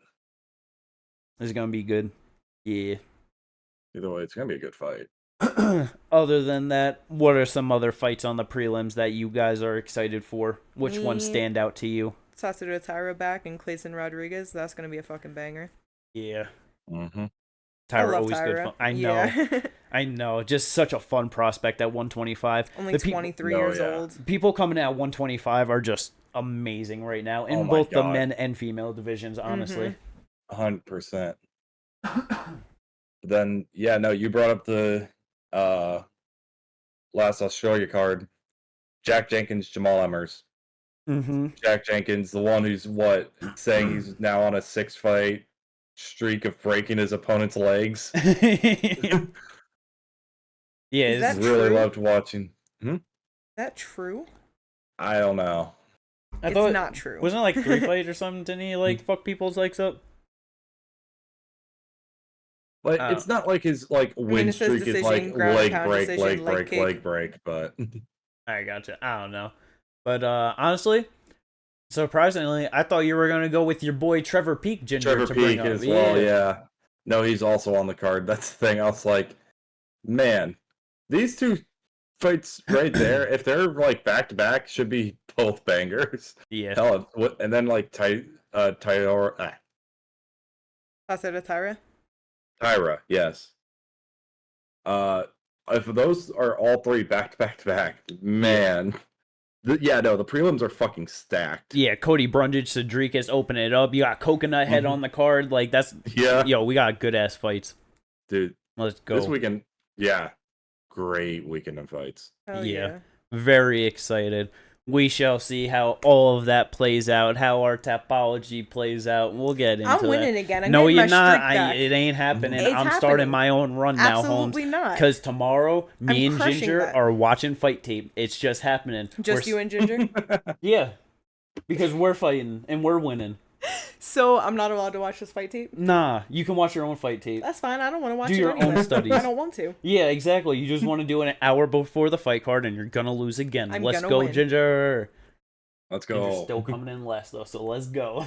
This is gonna be good. Yeah.
Either way, it's gonna be a good fight.
Other than that, what are some other fights on the prelims that you guys are excited for? Which ones stand out to you?
Sasha Tyra back and Clayson Rodriguez. That's gonna be a fucking banger.
Yeah.
Mm-hmm.
Tyra always good fun. I know.
Yeah.
I know. Just such a fun prospect at 125.
Only 23 years old.
People coming in at 125 are just amazing right now in both the men and female divisions, honestly.
100%. Then, yeah, no, you brought up the last Australia card. Jack Jenkins, Jamal Emmers.
Mm-hmm.
Jack Jenkins, the one who's saying he's now on a 6-fight streak of breaking his opponent's legs.
Yeah,
Is that
really
true?
loved watching.
Is that true?
I don't know.
It's not true.
Wasn't it like 3 fights or something? Didn't he like fuck people's legs up?
Like it's not like his win streak is like leg break, but
I gotcha. I don't know. But honestly, surprisingly, I thought you were gonna go with your boy Trevor Peek Ginger.
Trevor Peek as well, yeah. No, he's also on the card. That's the thing. I was like, man, these two fights right there, if they're like back to back, should be both bangers.
Yeah.
Hell, and then like Tyra. Tyra, yes. If those are all 3 back to back, man. The prelims are fucking stacked.
Yeah, Cody Brundage, Cedricus, open it up. You got Coconut Head on the card. Like, that's...
Yeah.
Yo, we got good-ass fights.
Dude.
Let's go.
This weekend, yeah. Great weekend of fights.
Hell yeah.
Very excited. We shall see how all of that plays out, how our topology plays out. We'll get into
I'm winning again.
No, you're not. It ain't happening.
It's
I'm
happening.
starting my own run now, Holmes.
Absolutely not.
Because tomorrow, me
I'm
and
crushing
Ginger
that.
are watching fight tape. It's just happening.
Just you and Ginger?
Yeah. Because we're fighting and we're winning.
So I'm not allowed to watch this fight tape?
Nah, you can watch your own fight tape.
That's fine. I don't want to watch
Do
it
your
anyway.
own studies.
I don't want to.
Yeah, exactly. You just want to do it an hour before the fight card and you're going to lose again.
I'm
Let's
gonna
go,
win.
Ginger.
Let's
You're
go.
still coming in last though, so let's go.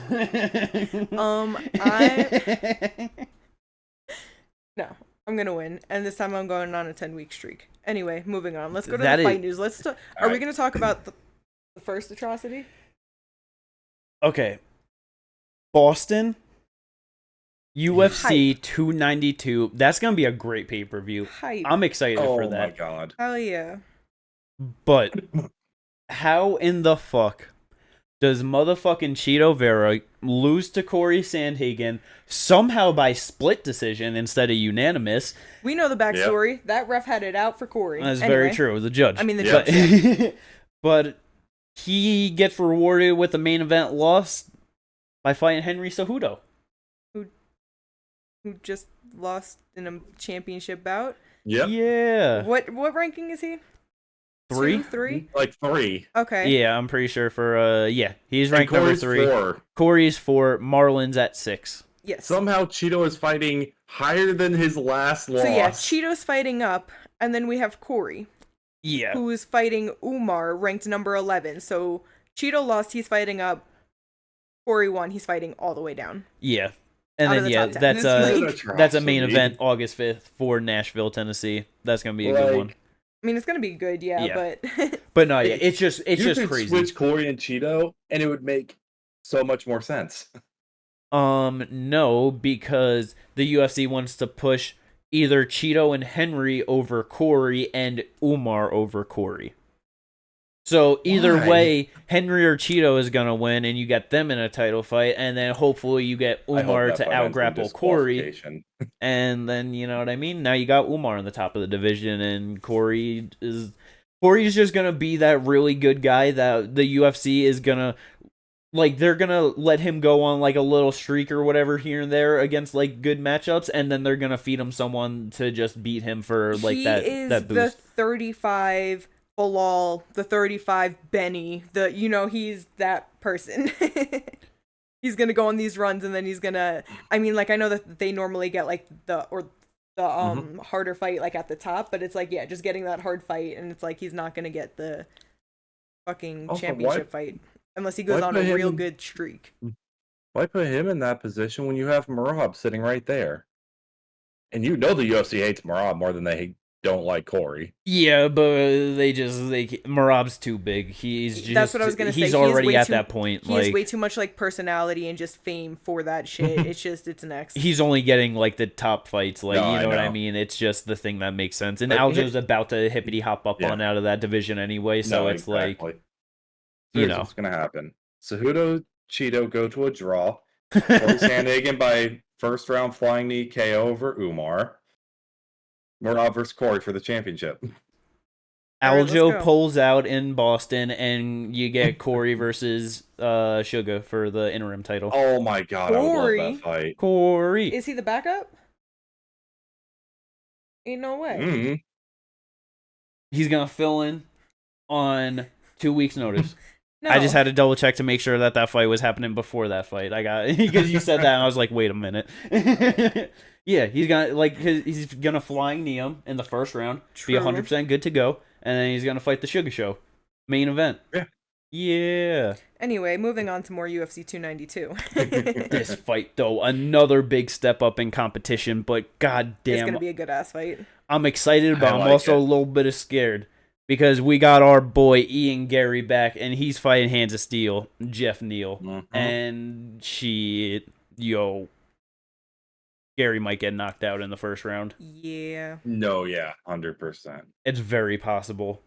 No, I'm gonna win, and this time I'm going on a 10-week streak. Anyway, moving on. Let's go to
That
the
is-
fight news. Are we gonna talk about the first atrocity?
Okay. Boston UFC 292. That's gonna be a great pay-per-view.
Hype.
I'm excited for
Oh
that.
my god.
Hell yeah.
But how in the fuck does motherfucking Cheeto Vera lose to Corey Sandhagen somehow by split decision instead of unanimous?
We know the backstory. That ref had it out for Corey.
That's
Anyway.
very true. The judge.
I mean, the
But-
judge.
but he gets rewarded with a main event loss by fighting Henry Cejudo.
Who just lost in a championship bout.
Yep.
Yeah.
What ranking is he?
3?
3?
Like 3.
Okay.
Yeah, I'm pretty sure for he's ranked number
Corey's
3.
4.
Corey's 4, Marlon's at 6.
Yes.
Somehow Cheeto is fighting higher than his last loss.
So yeah, Cheeto's fighting up, and then we have Corey,
Yeah.
who is fighting Umar, ranked number 11. So Cheeto lost, he's fighting up. Corey won, he's fighting all the way down.
Yeah. And
Out of
then
the top 10.
that's a main event August 5th for Nashville, Tennessee. That's going to be a good one.
I mean, it's gonna be good, but
But no, yeah, it's just
you could
crazy.
Switch Corey and Cheeto, and it would make so much more sense.
No, because the UFC wants to push either Cheeto and Henry over Corey and Umar over Corey. So either
Why?
way, Henry or Cheeto is gonna win, and you get them in a title fight, and then hopefully you get Umar to out-grapple Corey, and then you know what I mean. Now you got Umar on the top of the division, and Corey's just gonna be that really good guy that the UFC is gonna. Like, they're gonna let him go on, like, a little streak or whatever here and there against, like, good matchups, and then they're gonna feed him someone to just beat him for, like, that boost.
He is the 35 Bhullar, the 35 Benny, he's that person. he's gonna go on these runs, and then he's gonna. I mean, like I know that they normally get like the harder fight like at the top, but it's like just getting that hard fight, and it's like he's not gonna get the fucking championship fight unless he goes on a real good streak.
Why put him in that position when you have Merab sitting right there? And you know the UFC hates Merab more than they don't like Corey.
Yeah, but Merab's too big. That's
what I was gonna say.
He's already at that point.
He has way too much like personality and just fame for that shit. It's next.
He's only getting like the top fights, like you know what I mean. It's just the thing that makes sense. And Aljo's about to hippity hop up on out of that division anyway, so it's like, you know,
what's gonna happen. Cejudo, Cheeto go to a draw. Corey Sandhagen by first round flying knee KO over Umar. Merab versus Corey for the championship.
Aljo pulls out in Boston, and you get Corey versus Sugar for the interim title.
Oh my god, I would love that fight.
Corey.
Is he the backup? Ain't no way.
Mm-hmm.
He's gonna fill in on 2 weeks' notice.
No.
I just had to double check to make sure that fight was happening before that fight. I got because you said that, and I was like, wait a minute. Yeah, he's gonna flying knee him in the first round, be 100% good to go, and then he's gonna fight the Sugar Show, main event. Yeah.
Anyway, moving on to more UFC 292.
This fight, though, another big step up in competition, but goddamn,
it's gonna be a good ass fight.
I'm excited, but I'm also a little bit scared. Because we got our boy Ian Gary back, and he's fighting Hands of Steel, Jeff Neal.
Mm-hmm.
And Gary might get knocked out in the first round.
Yeah.
No, yeah, 100%.
It's very possible.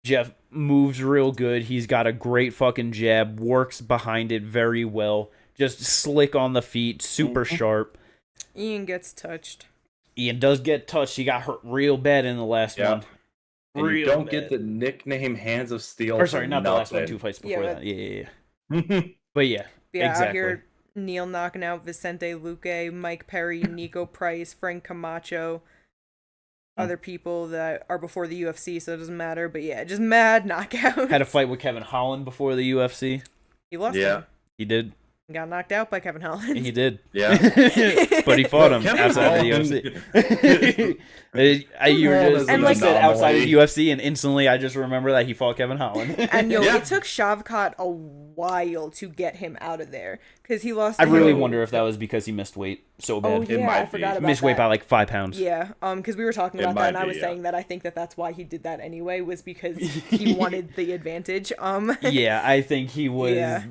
Jeff moves real good. He's got a great fucking jab, works behind it very well. Just slick on the feet, super sharp.
Ian gets touched.
Ian does get touched. He got hurt real bad in the last one.
And you don't get the nickname Hands of Steel.
Or sorry, not the last one, 2 fights before that. Yeah. But yeah, exactly.
Out here, Neal knocking out Vicente Luque, Mike Perry, Nico Price, Frank Camacho, other people that are before the UFC, so it doesn't matter. But yeah, just mad knockout.
Had a fight with Kevin Holland before the UFC.
He lost him.
He did.
Got knocked out by Kevin Holland.
He did.
Yeah.
But he fought him outside of the UFC. You were just said outside of the UFC, and instantly I just remember that he fought Kevin Holland.
And it took Shavkat a while to get him out of there because he lost.
I really wonder if that was because he missed weight so bad.
Oh yeah, I forgot about
missed weight by like 5 pounds.
Yeah, because we were talking about that, and I was saying that I think that's why he did that anyway, was because he wanted the advantage.
Yeah, I think he was. Yeah.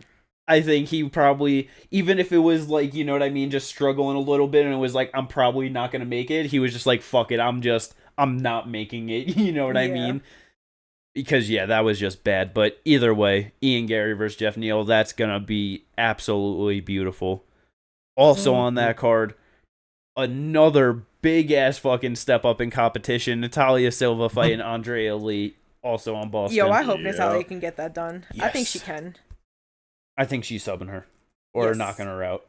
I think he probably, even if it was like, you know what I mean, just struggling a little bit, and it was like, I'm probably not going to make it, he was just like, fuck it, I'm not making it, you know what I mean? Because, that was just bad. But either way, Ian Gary versus Jeff Neal, that's going to be absolutely beautiful. Also on that card, another big-ass fucking step up in competition, Natalia Silva fighting Andrea Lee, also on Boston.
Yo, I hope Natalia can get that done. Yes. I think she can.
I think she's subbing her or knocking her out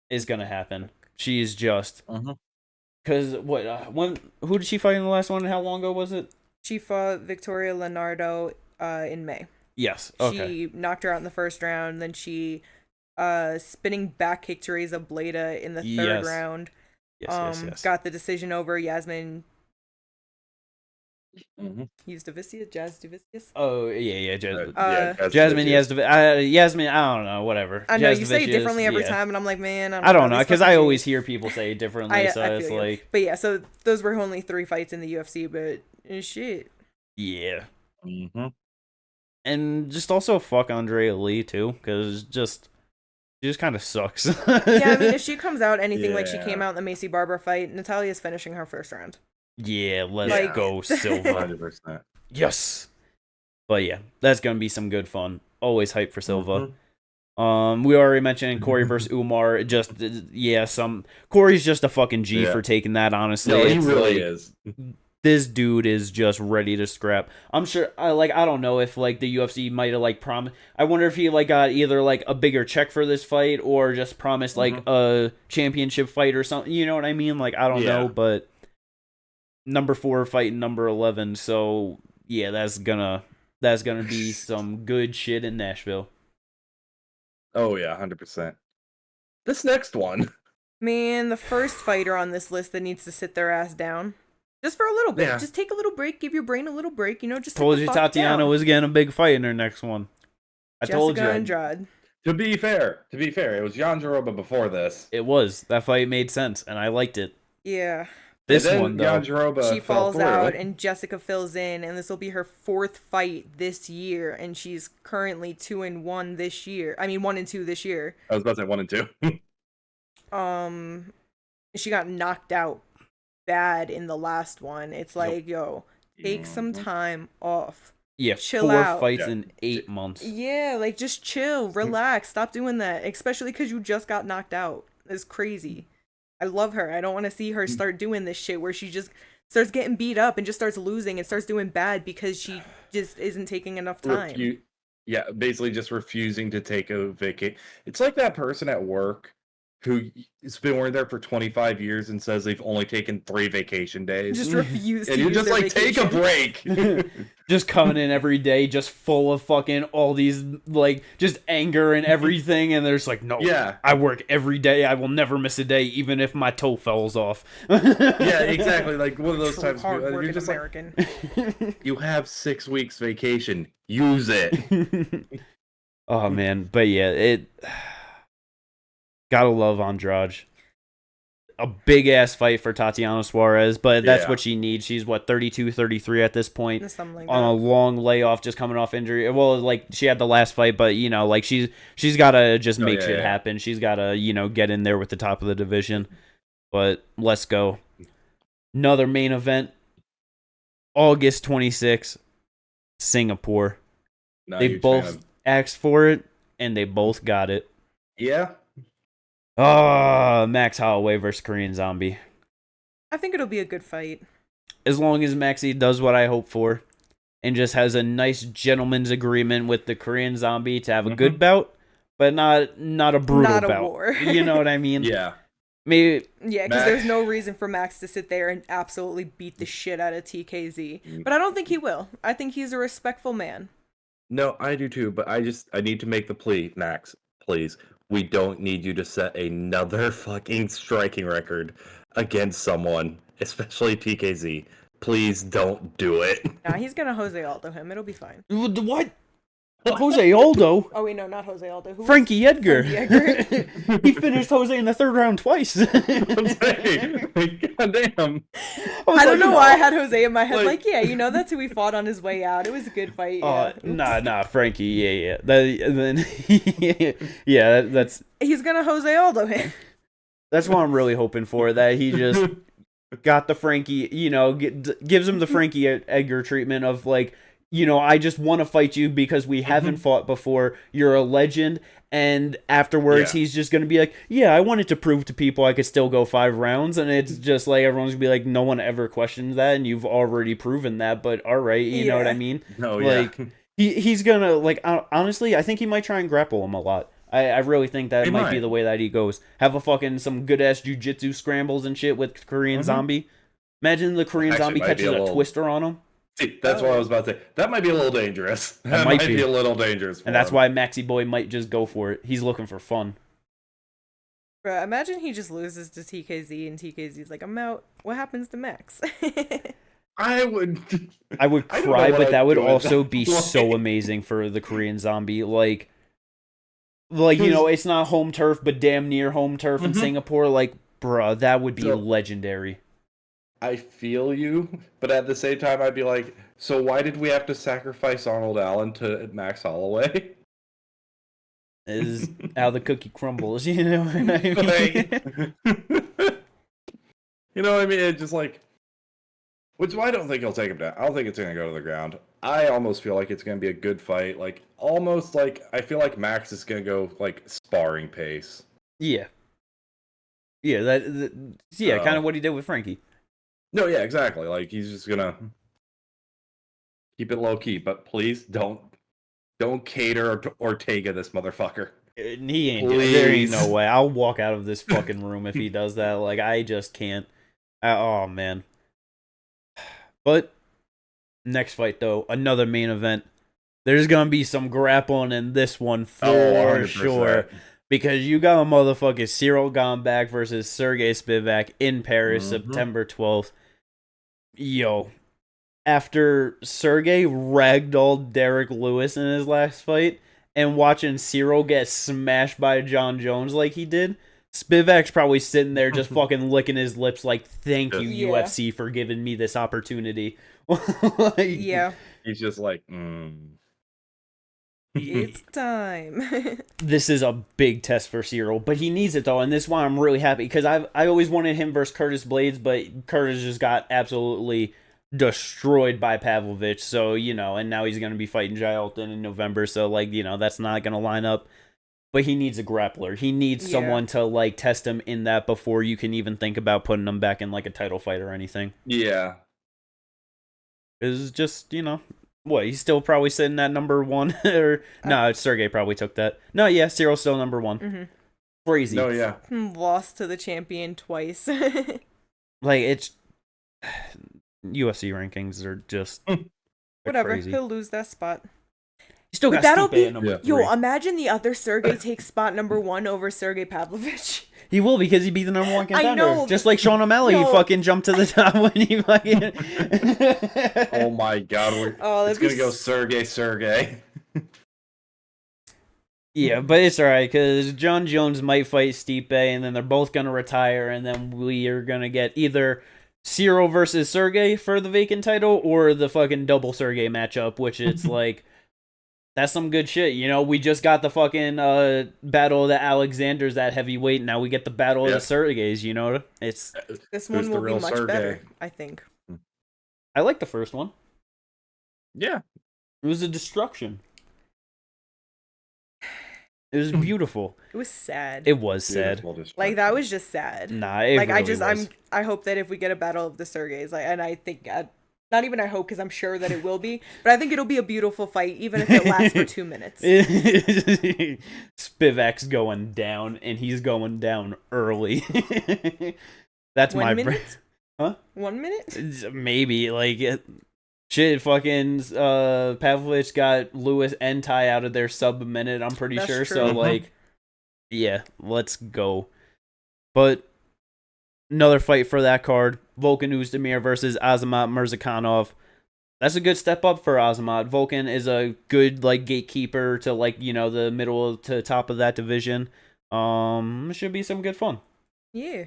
is gonna happen. She's just because who did she fight in the last one? And how long ago was it?
She fought Victoria Leonardo in May.
Yes. Okay.
She knocked her out in the first round. Then she spinning back kicked Teresa Bleda in the third round. Yes. Got the decision over Yasmin. Jazz Davicius.
Oh yeah,
Jasmine
Yasmin. I don't know, whatever.
I know you say it differently every time, and I'm like, man,
I don't know, because I always hear people say it differently. So it's like,
but yeah, so those were only 3 fights in the UFC, but shit.
Yeah. And just also fuck Andrea Lee too, because she just kind of sucks.
Yeah, I mean, if she comes out anything like she came out in the Macy Barber fight, Natalia's finishing her first round.
Yeah, let's go, Silva.
100%.
Yes. But yeah, that's going to be some good fun. Always hype for Silva. We already mentioned Corey versus Umar. Corey's just a fucking G for taking that, honestly.
No, he really is.
This dude is just ready to scrap. I'm sure, I don't know if, the UFC might have, promised. I wonder if he, got either, a bigger check for this fight or just promised, a championship fight or something. You know what I mean? I don't know, but number 4 fighting number 11, so yeah, that's gonna be some good shit in Nashville.
Oh yeah, 100%. this next one.
Man, the first fighter on this list that needs to sit their ass down. Just for a little bit.
Yeah.
Just take a little break. Give your brain a little break. Just
Told
sit the
you
fuck
Tatiana
down.
was getting a big fight in her next one. I told you.
Jessica Andrade.
To be fair, it was Jan Jaroba before this.
It was. That fight made sense, and I liked it.
Yeah.
This
and then
one, though.
Jan Jaroba
She
fell
falls
through.
out, and Jessica fills in, and this will be her 4th fight this year, and she's currently 2-1 this year. I mean, 1-2 this year.
I was about to say 1 and 2.
She got knocked out bad in the last one. It's like, yo, take some time off.
Yeah,
Chill
4
out.
fights in 8 months.
Yeah, like just chill, relax, stop doing that. Especially because you just got knocked out. It's crazy. I love her. I don't want to see her start doing this shit where she just starts getting beat up and just starts losing and starts doing bad because she just isn't taking enough time.
Yeah, basically just refusing to take a vacation. It's like that person at work who has been working there for 25 years and says they've only taken 3 vacation days.
Just refuse to
and you're
use
just
their
like, take a
vacation.
break.
Just coming in every day, just full of fucking all these, like, just anger and everything, and there's like, no,
Yeah.
I work every day, I will never miss a day, even if my toe falls off.
Yeah, exactly. Like one of those
True
times you're
hard-working
just
American.
like, you have 6 weeks vacation. Use it.
Oh, man. But yeah, gotta love Andrade. A big-ass fight for Tatiana Suarez, but that's what she needs. She's, 32, 33 at this point.
Something like
on a long layoff, just coming off injury. Well, like, she had the last fight, but, like, she's got to just make shit happen. She's got to, get in there with the top of the division. But let's go. Another main event. August 26th, Singapore. They both asked for it, and they both got it.
Yeah.
Max Holloway versus Korean Zombie.
I think it'll be a good fight.
As long as Maxie does what I hope for and just has a nice gentleman's agreement with the Korean Zombie to have a good bout, but not a brutal
Not a
bout.
war.
You know what I mean?
Yeah.
Maybe.
Yeah, because there's no reason for Max to sit there and absolutely beat the shit out of TKZ. But I don't think he will. I think he's a respectful man.
No, I do too, but I need to make the plea, Max, please. We don't need you to set another fucking striking record against someone, especially TKZ. Please don't do it.
Nah, he's gonna Jose Aldo him. It'll be fine.
What? Jose Aldo?
Oh wait, no, not Jose Aldo. Who
Frankie Edgar.
Frankie Edgar.
He finished Jose in the 3rd round twice.
I'm saying, like, goddamn.
I don't know why I had Jose in my head. Like, yeah, that's who he fought on his way out. It was a good fight. Yeah.
Nah, Frankie. Yeah. That's.
He's gonna Jose Aldo him.
That's what I'm really hoping for. That he just got the Frankie, gives him the Frankie Edgar treatment of like, I just want to fight you because we haven't fought before. You're a legend. And afterwards, he's just going to be like, yeah, I wanted to prove to people I could still go 5 rounds. And it's just like, everyone's going to be like, no one ever questions that. And you've already proven that. But all right, you know what I mean?
No,
like, he's going to, like, honestly, I think he might try and grapple him a lot. I really think that might be the way that he goes. Have some good-ass jiu-jitsu scrambles and shit with Korean Zombie. Imagine the Korean Zombie catches a twister on him.
See, that's what I was about to say. That might be a little dangerous. That might be a little dangerous.
And that's why Maxie Boy might just go for it. He's looking for fun.
Bro, imagine he just loses to TKZ and TKZ's like, I'm out. What happens to Max?
I would
cry, but that would also be so amazing for the Korean Zombie. Like it's not home turf, but damn near home turf in Singapore. Like, bruh, that would be legendary.
I feel you, but at the same time, I'd be like, so why did we have to sacrifice Arnold Allen to Max Holloway?
Is how the cookie crumbles, you know what I mean?
You know what I mean? It's just like, which I don't think he'll take him down. I don't think it's going to go to the ground. I almost feel like it's going to be a good fight. Like, almost like, I feel like Max is going to go, like, sparring pace.
Yeah. Yeah, kind of what he did with Frankie.
No, yeah, exactly. Like, he's just gonna keep it low key, but please don't cater to Ortega this motherfucker.
He ain't doing it. There ain't no way. I'll walk out of this fucking room if he does that. Like, I just can't. Oh man. But next fight though, another main event. There's gonna be some grappling in this one for sure. Because you got a motherfucking Cyril Gambak versus Sergey Spivak in Paris, September 12th. Yo, after Sergey ragdolled Derek Lewis in his last fight, and watching Cyril get smashed by John Jones like he did, Spivak's probably sitting there just fucking licking his lips like, thank you, UFC, for giving me this opportunity.
Yeah.
He's just like,
It's time.
This is a big test for Cyril, but he needs it though, and this is why I'm really happy, because I always wanted him versus Curtis Blades, but Curtis just got absolutely destroyed by Pavlovich, so, and now he's going to be fighting Jailton in November, so, that's not going to line up. But he needs a grappler. He needs someone to, test him in that before you can even think about putting him back in, a title fight or anything.
Yeah.
It's just, what, he's still probably sitting at number 1? Or no, Sergey probably took that. No, yeah, Cyril's still number 1.
Mm-hmm.
Crazy.
No, yeah.
Lost to the champion twice.
It's... UFC rankings are just...
Whatever,
crazy.
He'll lose that spot.
He still got
that'll
Stipe
be
at number 3.
Yo, imagine the other Sergey takes spot number 1 over Sergey Pavlovich.
He will, because he beat the number 1 contender.
I know.
Just like Sean O'Malley, he fucking jumped to the top when he fucking...
Oh my god, it's gonna go Sergey.
Yeah, but it's alright, because John Jones might fight Stipe, and then they're both gonna retire, and then we are gonna get either Cyril versus Sergey for the vacant title, or the fucking double Sergey matchup, which it's that's some good shit. We just got the fucking battle of the Alexanders at heavyweight. Now we get the battle of the Sergeys. It's
this one will be much better, I think.
I like the first one.
Yeah,
it was a destruction. It was beautiful.
It was sad.
It was sad.
That was just sad.
Nah, it really was.
I hope that if we get a battle of the Sergeys, and I think. Not even I hope, because I'm sure that it will be, but I think it'll be a beautiful fight, even if it lasts for 2 minutes.
Spivak's going down, and he's going down early. That's
1 minute?
Huh?
1 minute?
Maybe, shit, fucking Pavlovich got Lewis and Ty out of their sub a minute, I'm pretty sure,
true.
So, yeah, let's go. But... another fight for that card, Volkan Oezdemir versus Azamat Mirzakhanov. That's a good step up for Azamat. Volkan is a good gatekeeper to the middle to top of that division. Should be some good fun.
Yeah.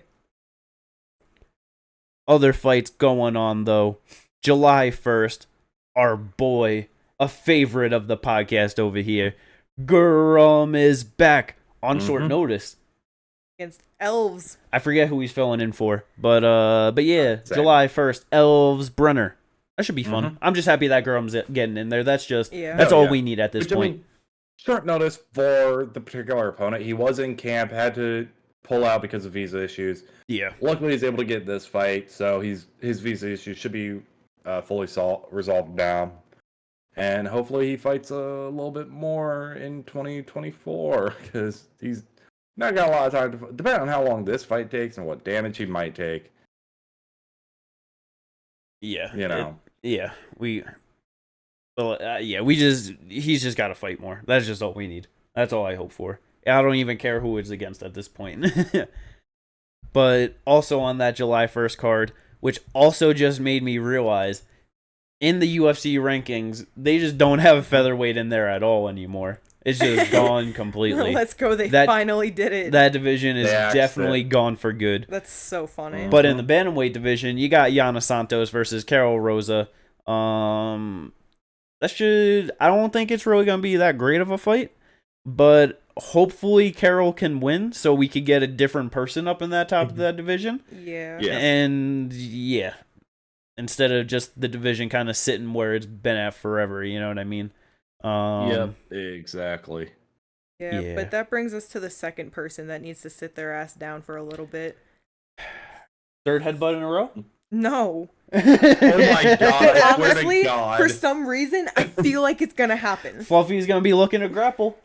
Other fights going on though. July 1st, our boy, a favorite of the podcast over here, Guram is back on short notice.
Against Elves.
I forget who he's filling in for, but yeah, same. July 1st, Elves Brenner. That should be fun. I'm just happy that Gurum's getting in there. That's just that's all we need at this point.
Short notice for the particular opponent. He was in camp, had to pull out because of visa issues.
Yeah.
Luckily, he's able to get this fight, so his visa issues should be fully resolved now. And hopefully he fights a little bit more in 2024, because he's not got a lot of time to, depending on how long this fight takes and what damage he might take.
Yeah. He's just got to fight more. That's just all we need. That's all I hope for. I don't even care who it's against at this point. But also on that July 1st card, which also just made me realize, in the UFC rankings, they just don't have a featherweight in there at all anymore. It's just gone completely.
Let's go. They finally did it.
That division is definitely gone for good.
That's so funny.
But in the bantamweight division, you got Yana Santos versus Carol Rosa. I don't think it's really going to be that great of a fight. But hopefully Carol can win so we could get a different person up in that top of that division.
Yeah.
And yeah. Instead of just the division kind of sitting where it's been at forever, you know what I mean?
Yep, exactly.
Yeah, but that brings us to the second person that needs to sit their ass down for a little bit.
Third headbutt in a row?
No.
Oh my god,
honestly, for some reason, I feel like it's gonna happen.
Fluffy's gonna be looking to grapple.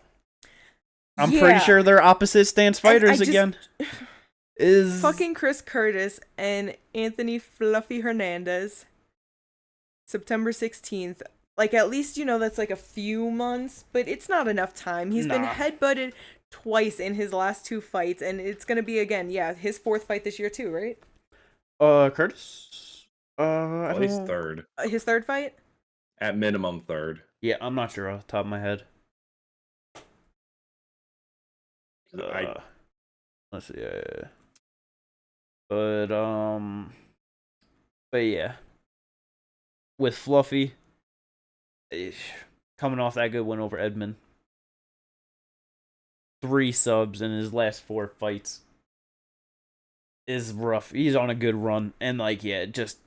I'm pretty sure they're opposite stance fighters again. Is
fucking Chris Curtis and Anthony Fluffy Hernandez. September 16th. At least, that's a few months, but it's not enough time. He's been headbutted twice in his last 2 fights, and it's gonna be again, his 4th fight this year too, right?
Curtis. I
At least
don't-
third.
His 3rd fight.
At minimum third.
Yeah, I'm not sure off the top of my head. Let's see. But yeah, with Fluffy coming off that good win over Edmund, 3 subs in his last 4 fights is rough. He's on a good run, and like, yeah, just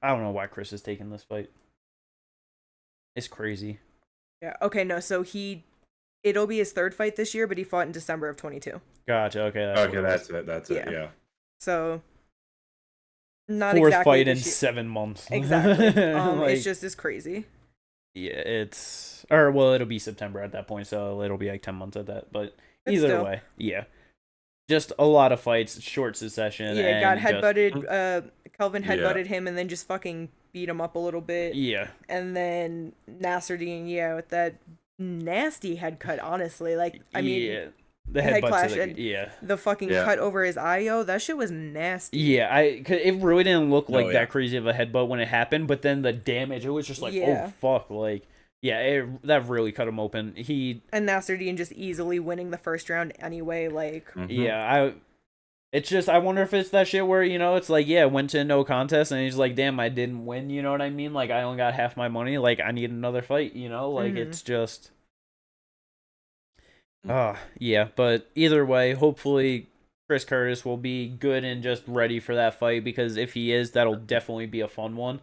I don't know why Chris is taking this fight. It's crazy.
Yeah. Okay. No. So it'll be his 3rd fight this year, but he fought in December of 22.
Gotcha. Okay.
That's it. That's it. Yeah.
So. Not
4th
exactly
fight in
this year.
7 months.
Exactly.
Like,
it's just as crazy.
Yeah, it'll be September at that point, so it'll be like 10 months at that. But either way, yeah, just a lot of fights, short succession.
Yeah, got headbutted.
Mm-hmm.
Kelvin headbutted him and then just fucking beat him up a little bit.
Yeah,
and then Nasruddin, with that nasty head cut. Honestly, like I mean,
the head
clash
to
and the fucking cut over his eye, that shit was nasty.
Yeah, it really didn't look like that crazy of a headbutt when it happened, but then the damage, it was just like, oh fuck, like that really cut him open.
And Nasruddin just easily winning the 1st round anyway, like
it's just, I wonder if it's that shit where, it's like, went to no contest and he's like, damn, I didn't win, you know what I mean? Like, I only got half my money, like, I need another fight, like, it's just but either way, hopefully Chris Curtis will be good and just ready for that fight, because if he is, that'll definitely be a fun one.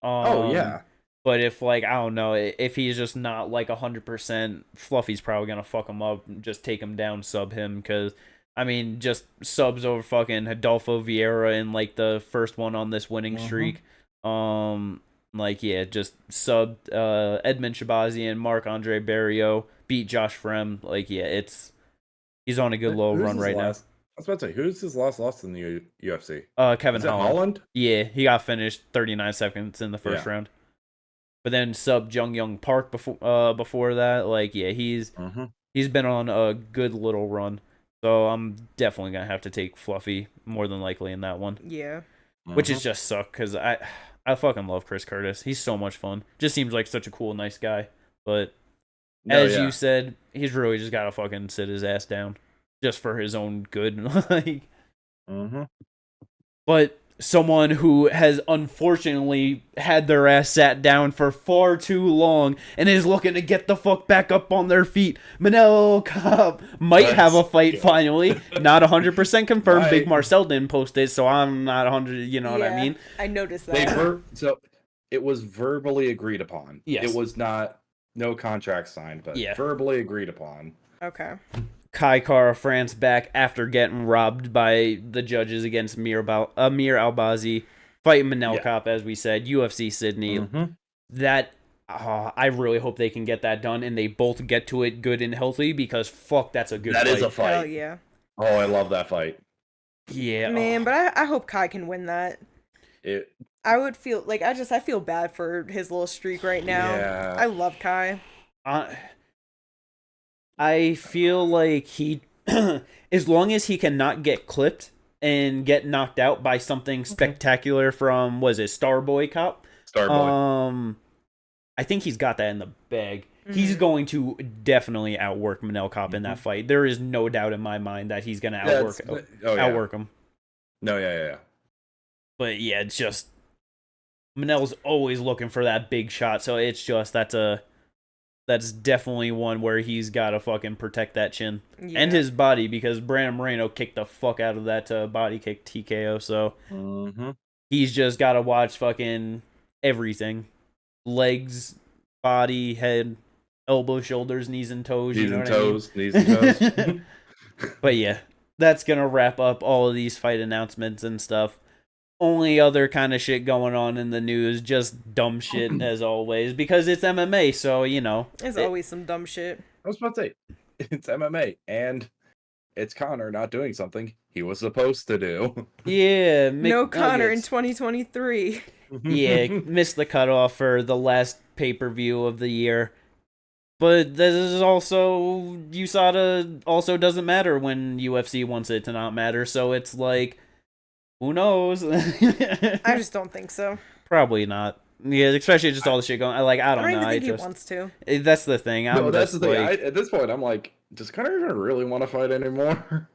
But if, like, I don't know, if he's just not like 100%, Fluffy's probably gonna fuck him up, just take him down, sub him, because I mean, just subs over fucking Adolfo Vieira in like the first one on this winning streak. Just subbed Edmund Shabazi and Marc-Andre Barrio, beat Josh Frem. Like, he's on a good little run right now.
I was about to say, who's his last loss in the UFC?
Kevin
Holland.
Yeah, he got finished 39 seconds in the first round. But then sub Jung Young Park before that. Like, he's been on a good little run. So I'm definitely gonna have to take Fluffy more than likely in that one.
Yeah.
Which is just suck, because I fucking love Chris Curtis. He's so much fun. Just seems like such a cool, nice guy. But you said, he's really just gotta fucking sit his ass down, just for his own good. Like, But someone who has unfortunately had their ass sat down for far too long and is looking to get the fuck back up on their feet. Manel Kape might have a fight finally. Not 100% confirmed.
Right.
Big Marcel didn't post it, so I'm not 100, you know what I mean?
I noticed that.
So it was verbally agreed upon.
Yes.
It was no contract signed, but verbally agreed upon.
Okay.
Kai Kara France back after getting robbed by the judges against Amir Albazi, fighting Manel Kape, as we said, UFC Sydney. That I really hope they can get that done, and they both get to it good and healthy, because fuck, that's a good fight.
That is a fight.
Hell yeah.
Oh, I love that fight.
Yeah.
Man, but I hope Kai can win that. I would feel like I feel bad for his little streak right now.
Yeah.
I love Kai.
I feel like he, as long as he cannot get clipped and get knocked out by something spectacular from, Starboy Cop?
Starboy.
I think he's got that in the bag. He's going to definitely outwork Manel Kape in that fight. There is no doubt in my mind that he's going to outwork him.
No, yeah.
But it's just, Manel's always looking for that big shot, so it's just, that's definitely one where he's got to fucking protect that chin and his body, because Brandon Moreno kicked the fuck out of that body kick TKO. So he's just got to watch fucking everything: legs, body, head, elbow, shoulders, knees and toes.
Knees and toes.
But that's gonna wrap up all of these fight announcements and stuff. Only other kind of shit going on in the news, just dumb shit as always, because it's MMA, so
There's always some dumb shit.
I was about to say, it's MMA, and it's Conor not doing something he was supposed to do.
Yeah,
no Conor in 2023.
Missed the cutoff for the last pay-per-view of the year. But this is also USADA also doesn't matter when UFC wants it to not matter. So it's like, who knows?
I just don't think so.
Probably not. Yeah, especially just all the shit going. Like, I don't
I
know.
don't even think
I
he wants to.
That's the thing.
No, that's
just
the thing.
like,
At this point, I'm like, does Connor even really want to fight anymore?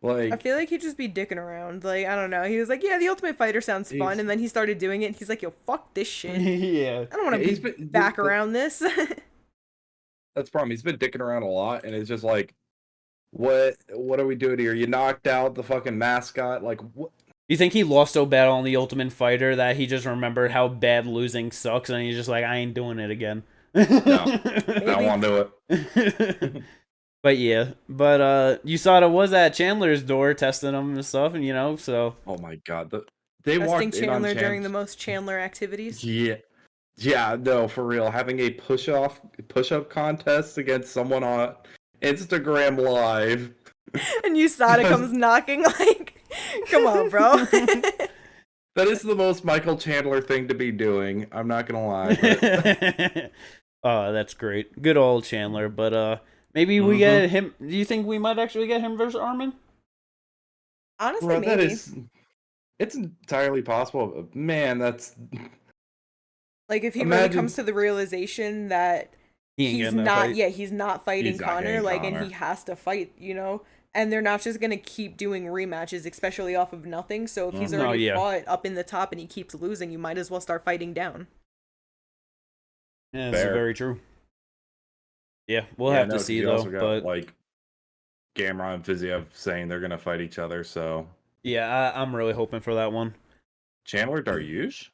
I feel like he'd just be dicking around. Like, I don't know. He was like, yeah, the Ultimate Fighter sounds fun. And then he started doing it. And he's like, yo, fuck this shit.
yeah.
I don't want to be back around this.
That's the problem. He's been dicking around a lot. And it's just like, what are we doing here? You knocked out the fucking mascot. Like, what?
You think he lost so bad on the Ultimate Fighter that he just remembered how bad losing sucks and he's just like, I ain't doing it again.
No, I don't want to do it.
But yeah, USADA was at Chandler's door testing him and stuff, and so.
Oh my god, they
Testing
walked
Chandler
in on
during the most Chandler activities.
Yeah, no, for real. Having a push-up contest against someone on Instagram Live,
and USADA comes knocking. Like, come on, bro.
That is the most Michael Chandler thing to be doing. I'm not gonna lie. But...
Oh, that's great. Good old Chandler, but maybe we get him. Do you think we might actually get him versus Armin?
Honestly, maybe.
It's entirely possible. Man, that's
like if he really comes to the realization that he's not fighting Connor, and he has to fight, and they're not just gonna keep doing rematches, especially off of nothing. So if he's already fought up in the top and he keeps losing, you might as well start fighting down.
Yeah, that's very true. Yeah, we'll have to see though. But
like Gamrot and Fiziev saying they're gonna fight each other, so
yeah, I'm really hoping for that one.
Chandler Dariush?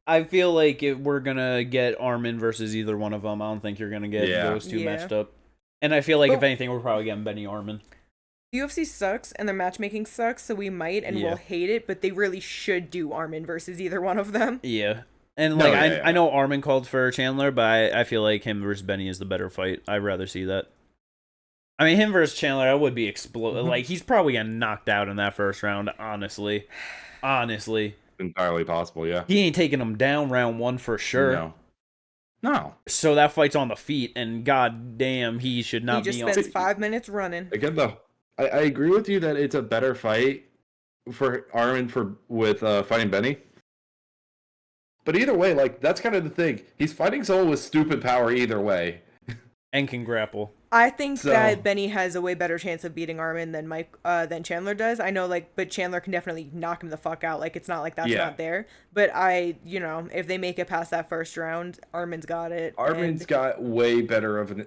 I feel like we're gonna get Armin versus either one of them. I don't think you're gonna get those two matched up. And I feel like if anything, we're probably getting Benny Armin.
UFC sucks and their matchmaking sucks, so we might and we'll hate it, but they really should do Armin versus either one of them.
Yeah. And I know Armin called for Chandler, but I feel like him versus Benny is the better fight. I'd rather see that. I mean, him versus Chandler, I would be exploded. Like, he's probably getting knocked out in that first round, honestly.
Entirely possible, yeah.
He ain't taking him down round one for sure.
No.
So that fight's on the feet, and goddamn, he should not be on.
He just spends 5 minutes running.
Again, though, I agree with you that it's a better fight for Armin with fighting Benny. But either way, like, that's kind of the thing. He's fighting someone with stupid power either way.
And can grapple.
I think that Benny has a way better chance of beating Armin than Chandler does. I know, but Chandler can definitely knock him the fuck out. Like, it's not like that's not there. But if they make it past that first round, Armin's got it.
Armin's got way better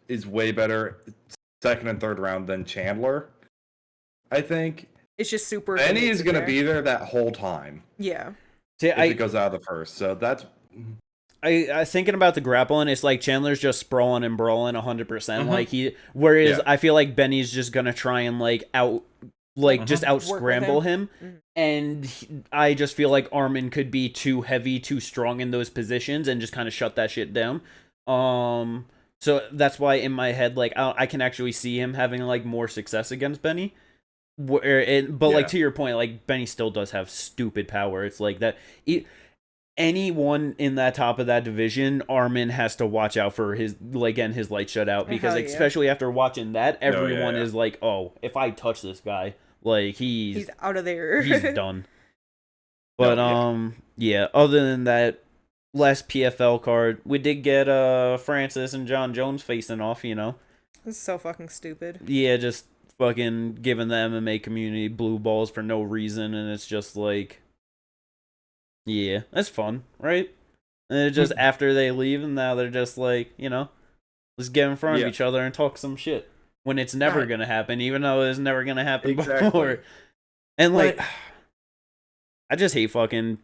is way better second and third round than Chandler, I think.
It's just super.
Benny is going to be there that whole time.
Yeah.
See,
if it goes out of the first. So that's...
I thinking about the grappling, it's like Chandler's just sprawling and brawling 100%. Whereas I feel like Benny's just gonna try and just out scramble him. And I just feel like Armin could be too heavy, too strong in those positions and just kind of shut that shit down. So that's why in my head, I can actually see him having more success against Benny. But to your point, Benny still does have stupid power. It's like that. Anyone in that top of that division, Armin has to watch out for his getting his light shut out, because especially after watching that, everyone is like, oh, if I touch this guy, he's
out of there.
He's done. But other than that, last PFL card, we did get Francis and John Jones facing off, This
is so fucking stupid.
Yeah, just fucking giving the MMA community blue balls for no reason, and it's just yeah, that's fun, right? And it's just after they leave, and now they're just let's get in front of each other and talk some shit. When it's never gonna happen, even though it's never gonna happen before. And I just hate fucking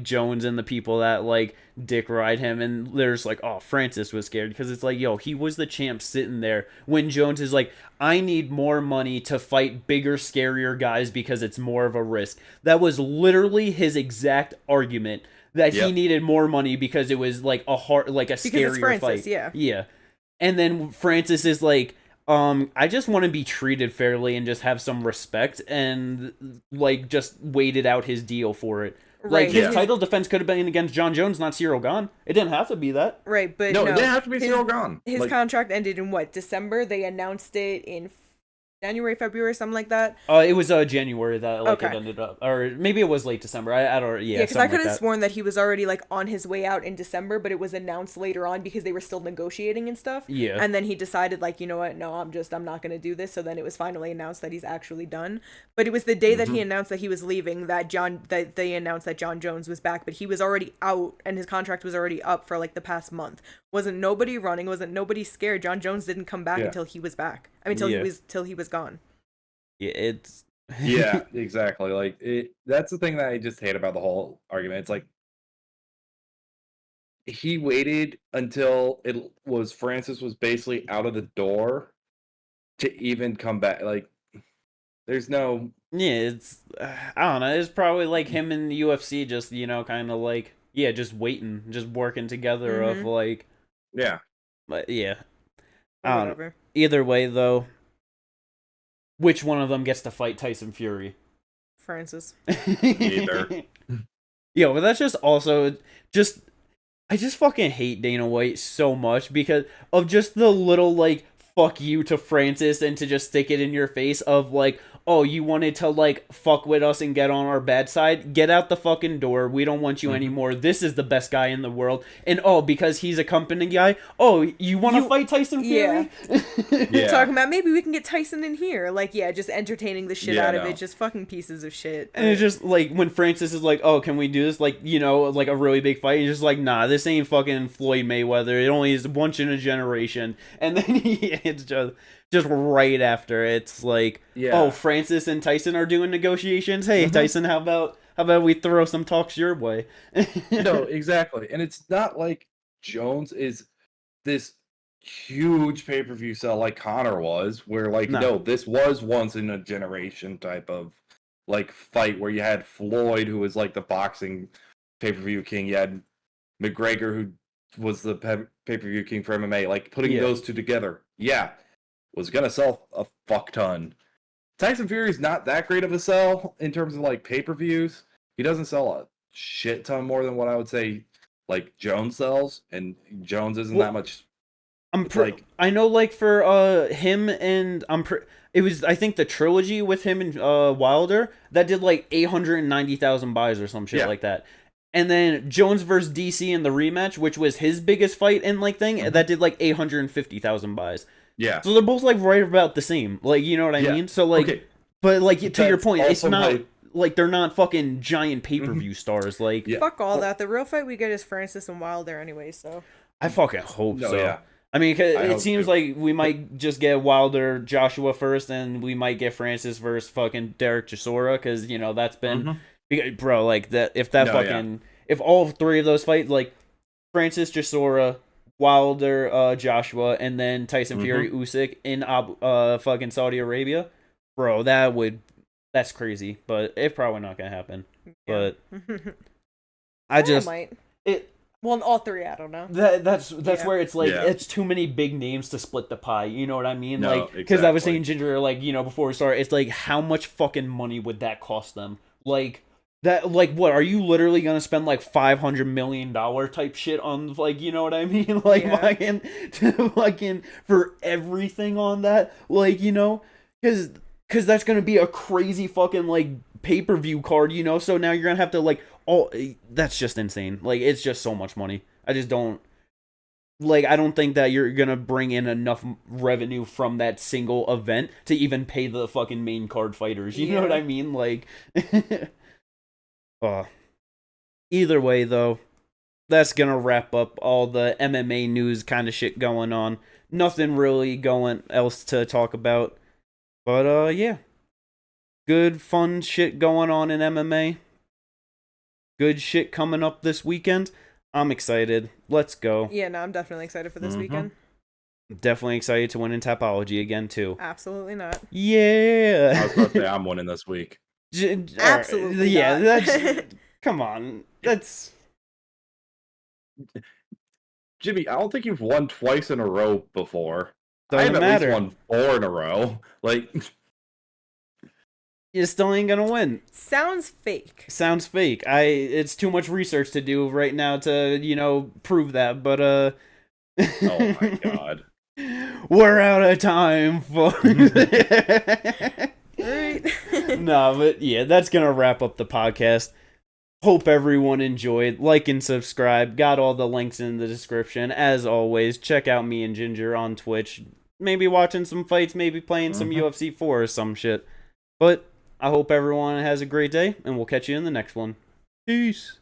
Jones and the people that dick ride him, and there's oh, Francis was scared, because it's yo, he was the champ sitting there when Jones is I need more money to fight bigger, scarier guys because it's more of a risk. That was literally his exact argument, that he needed more money because it was a hard, a scarier
Francis,
fight. Yeah. And then Francis is I just want to be treated fairly and just have some respect, and just waited out his deal for it. Like,
Right.
his
Yeah.
title defense could have been against John Jones, not Cyril Gane. It didn't have to be that.
Right, but
No,
no.
it didn't have to be
his,
Cyril Gane.
His
Like,
contract ended in what? December? They announced it in January, February, something like that.
It was January that like
Okay.
it ended up, or maybe it was late December. I don't. Yeah,
Yeah, because I
something
could
like
have
that.
sworn that he was already like on his way out in December, but it was announced later on because they were still negotiating and stuff.
Yeah.
And then he decided like, you know what? No, I'm not gonna do this. So then it was finally announced that he's actually done. But it was the day that he announced that he was leaving that they announced that John Jones was back, but he was already out and his contract was already up for like the past month. Wasn't nobody running? Wasn't nobody scared? John Jones didn't come back
Yeah.
until he was back. I mean, till he was gone.
Yeah, it's
yeah, exactly. Like, that's the thing that I just hate about the whole argument. It's like, he waited until it was Francis was basically out of the door to even come back. Like, there's no.
yeah, it's I don't know. It's probably like him in the UFC, just kind of like just waiting, just working together of like,
Yeah.
but yeah.
Or
I don't know.
whatever.
Either way, though, which one of them gets to fight Tyson Fury?
Francis.
Either.
Yo, but that's just also just I just fucking hate Dana White so much because of just the little like fuck you to Francis and to just stick it in your face of like, oh, you wanted to like fuck with us and get on our bad side? Get out the fucking door. We don't want you anymore. This is the best guy in the world. And because he's a company guy, you want to fight Tyson Fury?
Yeah.
Talking about maybe we can get Tyson in here. Like, yeah, just entertaining the shit out of
no.
it. Just fucking pieces of shit.
And it's just like when Francis is like, oh, can we do this? Like, like a really big fight. He's just like, nah, this ain't fucking Floyd Mayweather. It only is once in a generation. And then it's just right after it's like, oh, Francis and Tyson are doing negotiations. Hey, Tyson, how about we throw some talks your way?
No, exactly. And it's not like Jones is this huge pay-per-view sell like Connor was, where like no, this was once in a generation type of like fight where you had Floyd, who was like the boxing pay-per-view king, you had McGregor, who was the pay-per-view king for MMA. Like, putting those two together, was gonna sell a fuck ton. Tyson Fury's not that great of a sell in terms of like pay-per-views. He doesn't sell a shit ton more than what I would say like Jones sells, and Jones isn't that much.
I know, like for him and it was, I think, the trilogy with him and Wilder that did like 890,000 buys or some shit like that. And then Jones versus DC in the rematch, which was his biggest fight in like thing, that did like 850,000 buys.
Yeah.
So they're both like right about the same. Like, you know what I mean? So like, but like to your point, it's not like they're not fucking giant pay-per-view stars. Like,
fuck all that. The real fight we get is Francis and Wilder anyway. So
I fucking hope so.
Yeah.
I mean, it seems like we might just get Wilder Joshua first, and we might get Francis versus fucking Derek Chisora, because that's been bro, like that. If all three of those fights, like Francis Chisora, Wilder Joshua, and then Tyson Fury Usyk in fucking Saudi Arabia, bro, that's crazy, but it's probably not gonna happen. But
might. Well, all three, I don't know.
That's where it's like it's too many big names to split the pie. You know what I mean? Like, because I was saying Ginger, like before we started, it's like how much fucking money would that cost them? Like that, like what? Are you literally gonna spend like $500 million type shit on like you know what I mean? Like fucking for everything on that, like because that's gonna be a crazy fucking like pay-per-view card, so now you're gonna have to like that's just insane. Like, it's just so much money. I just don't I don't think that you're gonna bring in enough revenue from that single event to even pay the fucking main card fighters, you know what I mean? Like either way though, that's gonna wrap up all the MMA news kind of shit going on. Nothing really going else to talk about, but yeah, good fun shit going on in MMA. Good shit coming up this weekend. I'm excited. Let's go.
Yeah, no, I'm definitely excited for this weekend.
Definitely excited to win in Tapology again, too.
Absolutely not.
Yeah.
I was about to say I'm winning this week.
Absolutely
yeah,
not.
that's... Come on. That's...
Jimmy, I don't think you've won twice in a row before.
Doesn't
I have
matter.
at least won 4 in a row. Like...
you still ain't gonna win.
Sounds fake.
Sounds fake. It's too much research to do right now to, prove that, but
Oh my god.
We're out of time, folks.
Right.
No, but yeah, that's gonna wrap up the podcast. Hope everyone enjoyed. Like and subscribe. Got all the links in the description. As always, check out me and Ginger on Twitch. Maybe watching some fights, maybe playing some UFC 4 or some shit. But I hope everyone has a great day, and we'll catch you in the next one. Peace.